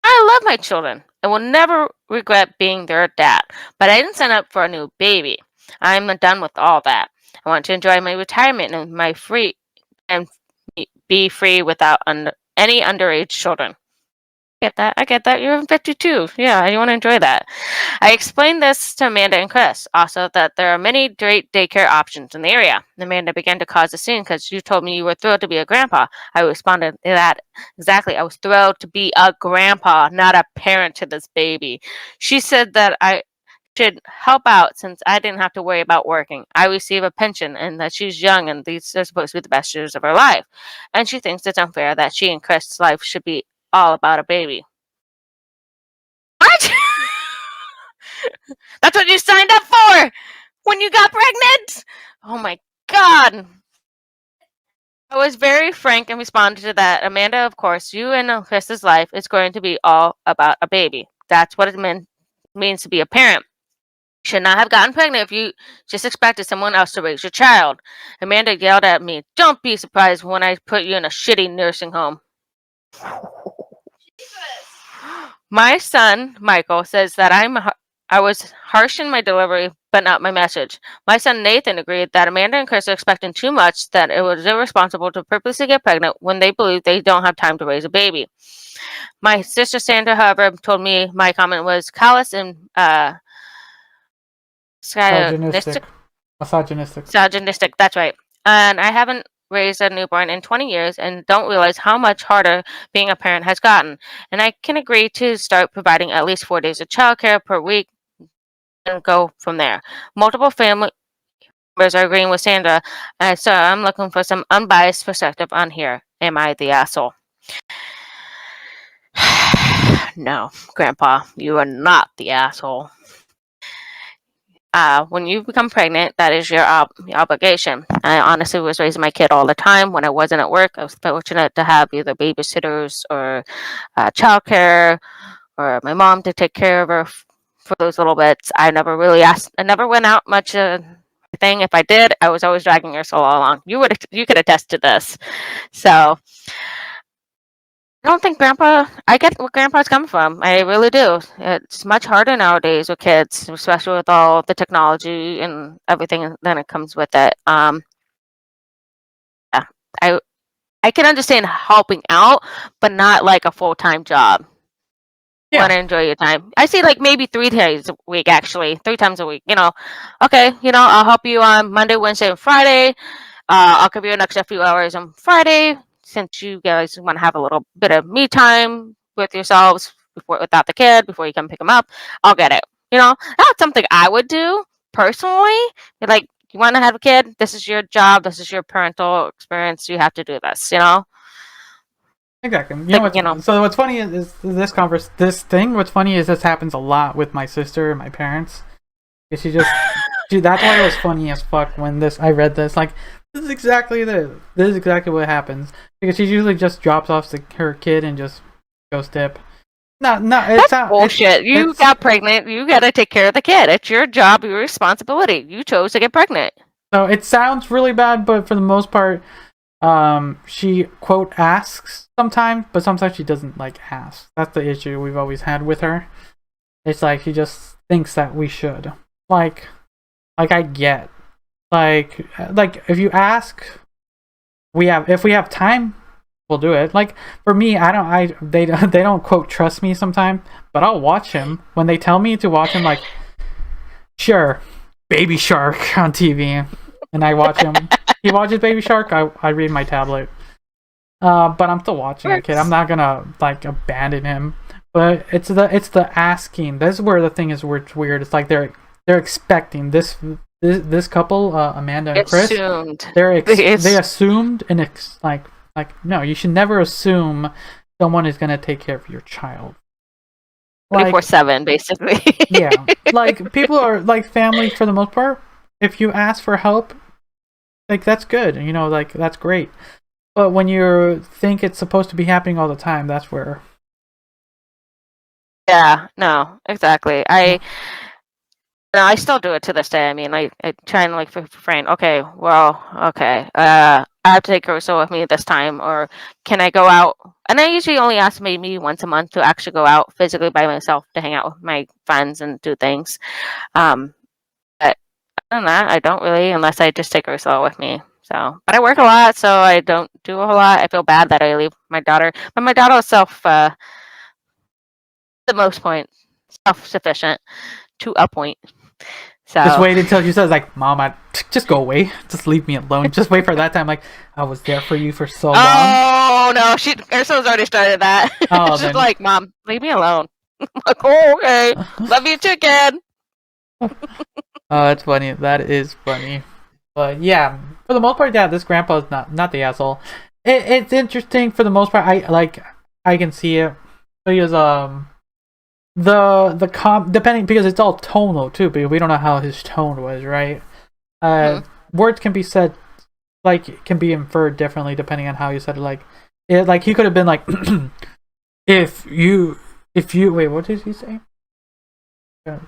I love my children and will never regret being their dad, but I didn't sign up for a new baby. I'm done with all that. I want to enjoy my retirement and be free without any underage children. I get that. You're 52. Yeah, you want to enjoy that. I explained this to Amanda and Chris. Also, that there are many great daycare options in the area. Amanda began to cause a scene because you told me you were thrilled to be a grandpa. I responded to that exactly. I was thrilled to be a grandpa, not a parent to this baby. She said that I should help out since I didn't have to worry about working. I receive a pension and that she's young and these are supposed to be the best years of her life. And she thinks it's unfair that she and Chris' life should be all about a baby. What? That's what you signed up for when you got pregnant? Oh my God. I was very frank and responded to that. Amanda, of course, you and Chris's life is going to be all about a baby. That's what it means to be a parent. You should not have gotten pregnant if you just expected someone else to raise your child. Amanda yelled at me, "Don't be surprised when I put you in a shitty nursing home." My son, Michael, says that I'm I was harsh in my delivery, but not my message. My son Nathan agreed that Amanda and Chris are expecting too much, that it was irresponsible to purposely get pregnant when they believe they don't have time to raise a baby. My sister Sandra, however, told me my comment was callous and misogynistic. That's right. And I haven't raised a newborn in 20 years and don't realize how much harder being a parent has gotten. And I can agree to start providing at least 4 days of childcare per week and go from there. Multiple family members are agreeing with Sandra, so I'm looking for some unbiased perspective on here. Am I the asshole? No, Grandpa, you are not the asshole. When you become pregnant, that is your obligation. I honestly was raising my kid all the time when I wasn't at work. I was fortunate to have either babysitters or childcare or my mom to take care of her for those little bits. I never really asked. I never went out much. Thing. If I did, I was always dragging her soul along. You could attest to this. So I don't think Grandpa. I get where Grandpa's coming from. I really do. It's much harder nowadays with kids, especially with all the technology and everything that comes with it. Yeah, I can understand helping out, but not like a full-time job. Yeah. Want to enjoy your time. I see like maybe 3 days a week, actually. 3 times a week. Okay, I'll help you on Monday, Wednesday, and Friday. I'll give you an extra few hours on Friday since you guys want to have a little bit of me time with yourselves without the kid before you come pick them up. I'll get it. That's something I would do personally. Like, you want to have a kid? This is your job. This is your parental experience. You have to do this.
Exactly. So what's funny is this thing. What's funny is this happens a lot with my sister and my parents. She just, that's why it was funny as fuck when I read this. Like, this is exactly what happens, because she usually just drops off her kid and just goes tip. No, it's
not bullshit. You got pregnant. You got to take care of the kid. It's your job, your responsibility. You chose to get pregnant.
So it sounds really bad, but for the most part, she quote asks sometimes, but sometimes she doesn't like ask. That's the issue we've always had with her. It's like she just thinks that we should. Like I get. Like if you ask, if we have time, we'll do it. Like for me, they don't quote trust me sometimes, but I'll watch him when they tell me to watch him. Like, sure, Baby Shark on TV, and I watch him. He watches Baby Shark. I read my tablet, but I'm still watching the kid. I'm not gonna like abandon him. But it's the asking. This is where the thing is where it's weird. It's like they're expecting this couple, Amanda and Chris.
Assumed.
They assumed, and like no, you should never assume someone is gonna take care of your child.
24/7, basically.
Yeah, like people are like family for the most part. If you ask for help, like that's good, like that's great. But when you think it's supposed to be happening all the time, that's where.
Yeah, no, exactly. I still do it to this day. I mean, I try and like refrain. Okay, I have to take Caruso with me this time, or can I go out? And I usually only ask maybe once a month to actually go out physically by myself to hang out with my friends and do things. But other than that, I don't really, unless I just take Caruso with me. So, but I work a lot, so I don't do a whole lot. I feel bad that I leave my daughter, but my daughter is the most point, self-sufficient to a point. So
just wait until she says, like, Mom, just go away. Just leave me alone. Just wait for that time. Like, I was there for you for so long.
Oh, no. Ursul's already started that.
Oh,
She's like, Mom, leave me alone. I'm like, oh, okay. Love you, chicken.
Oh, that's funny. That is funny. But, yeah, for the most part, yeah, this grandpa is not the asshole. It's interesting for the most part. I can see it. Because, depending, because it's all tonal too, because we don't know how his tone was, right? Words can be said, like, can be inferred differently depending on how you said it. Like he could have been like, if you wait, what did he say?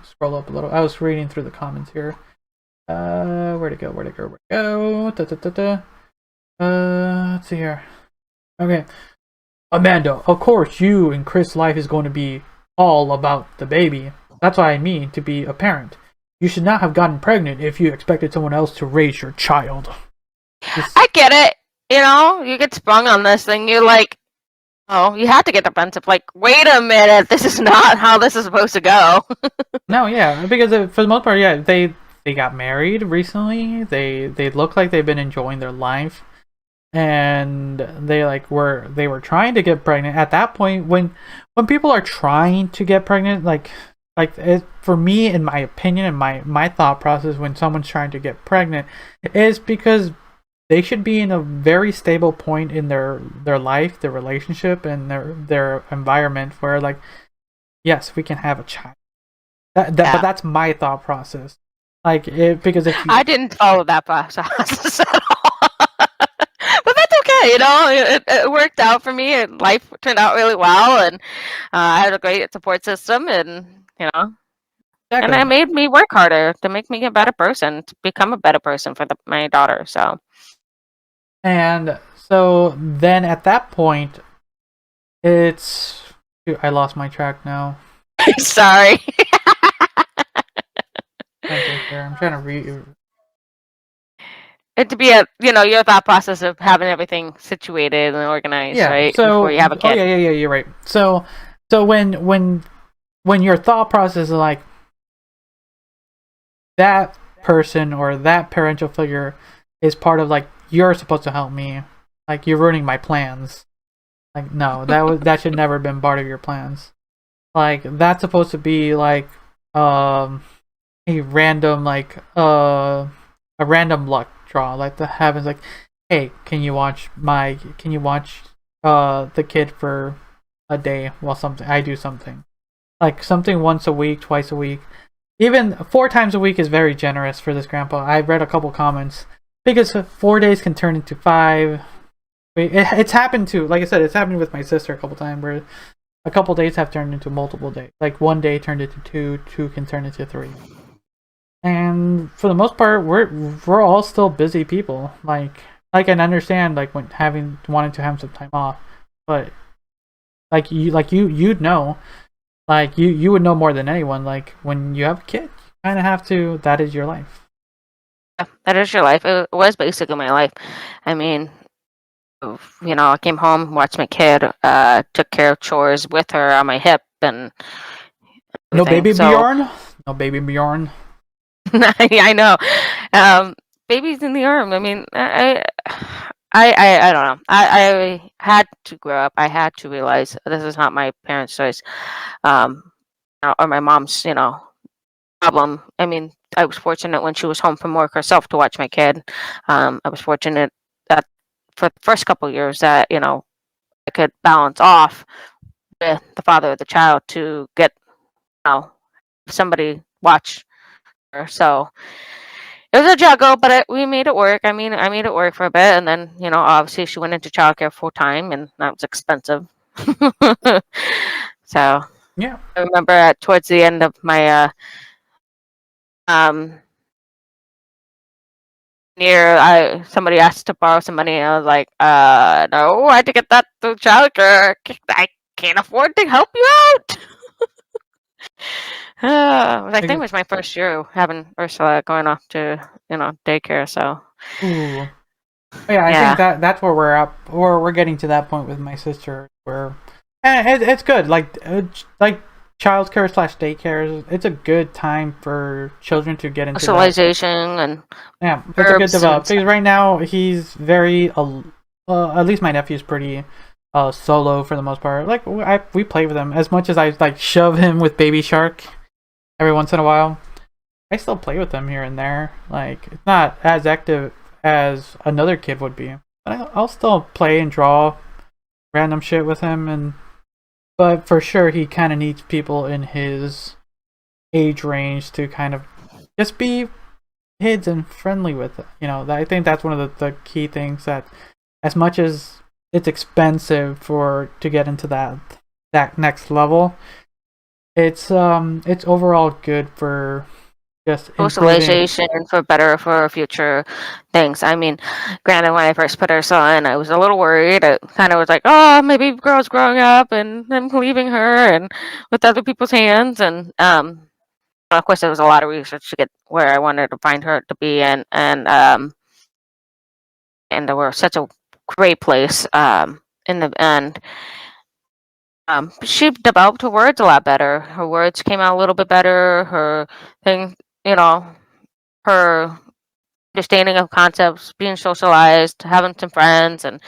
Scroll up a little. I was reading through the comments here. Where'd it go? Let's see here. Okay, Amanda, of course you and Chris' life is going to be all about the baby. That's what I mean to be a parent. You should not have gotten pregnant if you expected someone else to raise your child.
I get it. You know, you get sprung on this thing. You're like, oh, you have to get defensive. Like, wait a minute, this is not how this is supposed to go.
No, yeah, because for the most part, yeah, they got married recently. They look like they've been enjoying their life, and they were trying to get pregnant. At that point, when people are trying to get pregnant, for me, in my opinion, and my thought process, when someone's trying to get pregnant, is because they should be in a very stable point in their life, their relationship, and their environment where, like, yes, we can have a child. But that's my thought process. Because if
I didn't follow that process at all. But that's okay, you know. It worked out for me, and life turned out really well, and I had a great support system, and you know,
exactly.
and it made me work harder to make me a better person, to become a better person for my daughter. So,
and so then at that point, it's I lost my track now.
sorry.
I'm trying to read.
It to be your thought process of having everything situated and organized, right?
So
before you have a kid.
yeah, you're right. So when your thought process is like that person or that parental figure is part of, like, you're supposed to help me, like, you're ruining my plans. Like, no, that should never have been part of your plans. Like, that's supposed to be like a random luck draw, like the heavens, like, hey, can you watch the kid for a day while I do something, like something once a week, twice a week, even 4 times a week is very generous for this grandpa. I've read a couple comments because 4 days can turn into 5. It's happened to, like I said, it's happened with my sister a couple times where a couple days have turned into multiple days. Like, 1 day turned into 2, 2 can turn into 3. And for the most part, we're all still busy people. Like I understand, like, when wanting to have some time off, but you'd know, like you would know more than anyone. Like, when you have a kid, you kind of have to. That is your life.
Yeah, that is your life. It was basically my life. I mean, I came home, watched my kid, took care of chores with her on my hip, and
no baby
so,
Bjorn. No baby Bjorn.
I know. Baby's in the arm. I mean, I don't know. I had to grow up. I had to realize this is not my parents' choice, or my mom's, problem. I mean, I was fortunate when she was home from work herself to watch my kid. I was fortunate that for the first couple of years that, I could balance off with the father of the child to get, somebody watch her. So it was a juggle, but we made it work. I mean, I made it work for a bit, and then, obviously she went into childcare full time, and that was expensive. So
yeah,
I remember towards the end of my somebody asked to borrow some money, and I was like, no, I had to get that through childcare. I can't afford to help you out. I think it was my first year having Ursula going off to, daycare. So,
ooh. Yeah, I think that's where we're up, or we're getting to that point with my sister, where it's good. Like childcare / daycare, it's a good time for children to get into
socialization and
it's a good development. Because right now he's very, at least my nephew's pretty solo for the most part. Like, we play with him as much as I like shove him with Baby Shark every once in a while. I still play with him here and there. Like, it's not as active as another kid would be, but I'll still play and draw random shit with him. But for sure, he kind of needs people in his age range to kind of just be kids and friendly with it. I think that's one of the key things, that as much as it's expensive to get into that next level, it's overall good for just
socialization, for future things. I mean, granted, when I first put Ursula in, I was a little worried. I kind of was like, oh, maybe girl's growing up and I'm leaving her and with other people's hands. And of course, there was a lot of research to get where I wanted to find her to be, and they were such a great place. In the end, she developed her words a lot better. Her words came out a little bit better. Her thing, her understanding of concepts, being socialized, having some friends, and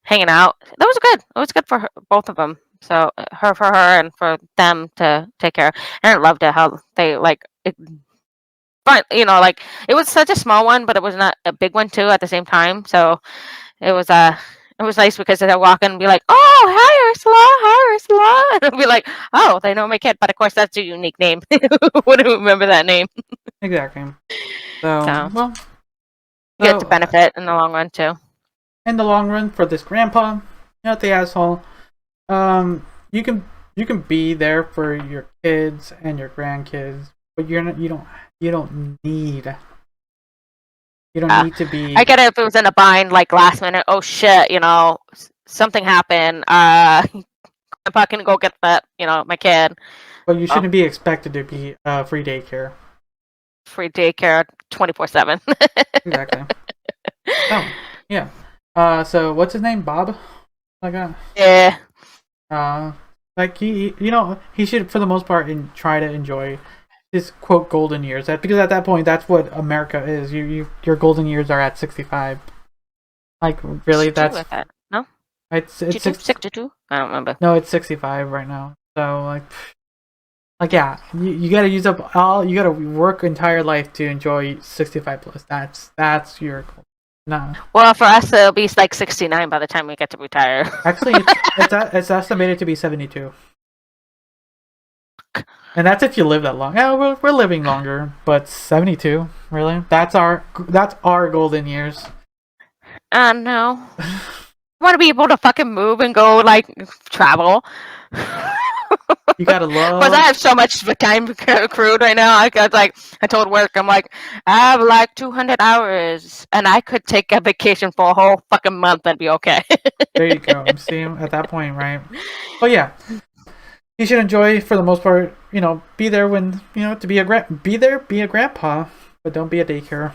hanging out. That was good. It was good for her, both of them. So for her, and for them to take care. And I loved it how they it was such a small one, but it was not a big one too at the same time. So it was nice because they'd walk in and be like, "Oh, hi Ursula," and I'd be like, "Oh, they know my kid." But of course, that's a unique name. Wouldn't remember that name.
Exactly. So well,
you get to benefit in the long run too.
In the long run, for this grandpa, not the asshole. You can be there for your kids and your grandkids, but you don't need to be.
I get it if it was in a bind, like last minute. Oh shit, something happened. Grandpa can go get that, my kid.
But you shouldn't be expected to be free daycare.
Free daycare 24/7.
Exactly. Oh yeah. So what's his name? Bob?
Yeah.
He should, for the most part, try to enjoy his quote golden years. Because at that point, that's what America is. Your golden years are at 65. Like really, that's
that. No.
It's
62. I don't remember.
No, it's 65 right now. So yeah, you gotta use up you gotta work entire life to enjoy 65 plus. That's your goal. No.
Well, for us, it'll be like 69 by the time we get to retire.
Actually, it's estimated to be 72. And that's if you live that long. Yeah, we're living longer, but 72, really? That's our golden years.
No. I want to be able to fucking move and go, travel.
You gotta love.
Because I have so much time accrued right now. I told work, I'm like, I have 200 hours, and I could take a vacation for a whole fucking month and be okay.
There you go. I'm seeing at that point, right? But yeah, you should enjoy for the most part. Be there when to be a grandpa, but don't be a daycare.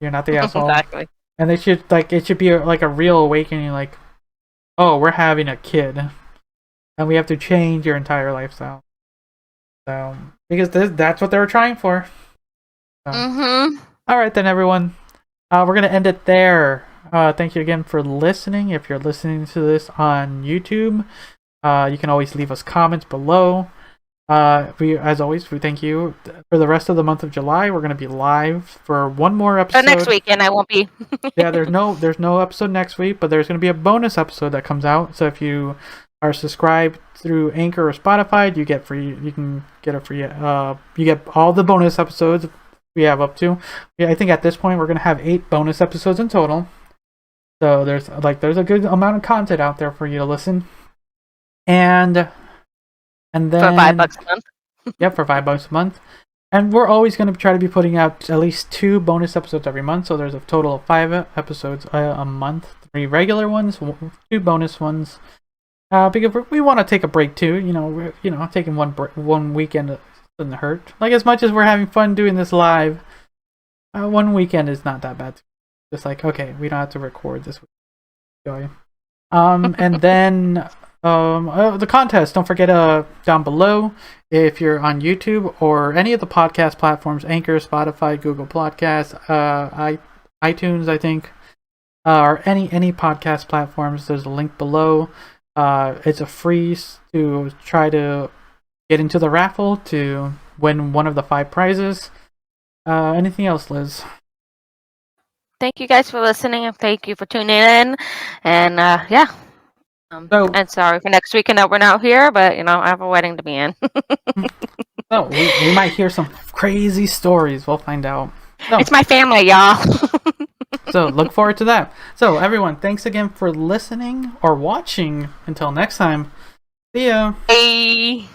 You're not the asshole.
Exactly.
And it should be a real awakening. Like, oh, we're having a kid. And we have to change your entire lifestyle. So, because that's what they were trying for. So. All right, then, everyone. We're going to end it there. Thank you again for listening. If you're listening to this on YouTube, you can always leave us comments below. As always, we thank you. For the rest of the month of July, we're going to be live for one more episode.
Next week, and I won't be.
Yeah, there's no episode next week, but there's going to be a bonus episode that comes out. So if you are subscribed through Anchor or Spotify, you can get a free you get all the bonus episodes we have up to. Yeah, I think at this point we're gonna have 8 bonus episodes in total. So there's a good amount of content out there for you to listen. And then
for $5 a month.
Yep, for $5 a month. And we're always going to try to be putting out at least 2 bonus episodes every month. So there's a total of 5 episodes a month. 3 regular ones, 2 bonus ones. Because we want to take a break too, taking one weekend doesn't hurt. Like, as much as we're having fun doing this live, one weekend is not that bad. Just okay, we don't have to record this week. Enjoy. And then the contest. Don't forget down below, if you're on YouTube or any of the podcast platforms, Anchor, Spotify, Google Podcasts, iTunes, I think, or any podcast platforms. There's a link below. It's a free to try to get into the raffle to win one of the 5 prizes. Anything else, Liz?
Thank you guys for listening, and thank you for tuning in. And yeah. And sorry for next week and that we're not here, but I have a wedding to be in.
So we might hear some crazy stories. We'll find out. So,
it's my family, y'all.
So look forward to that. So everyone, thanks again for listening or watching. Until next time, see ya.
Hey.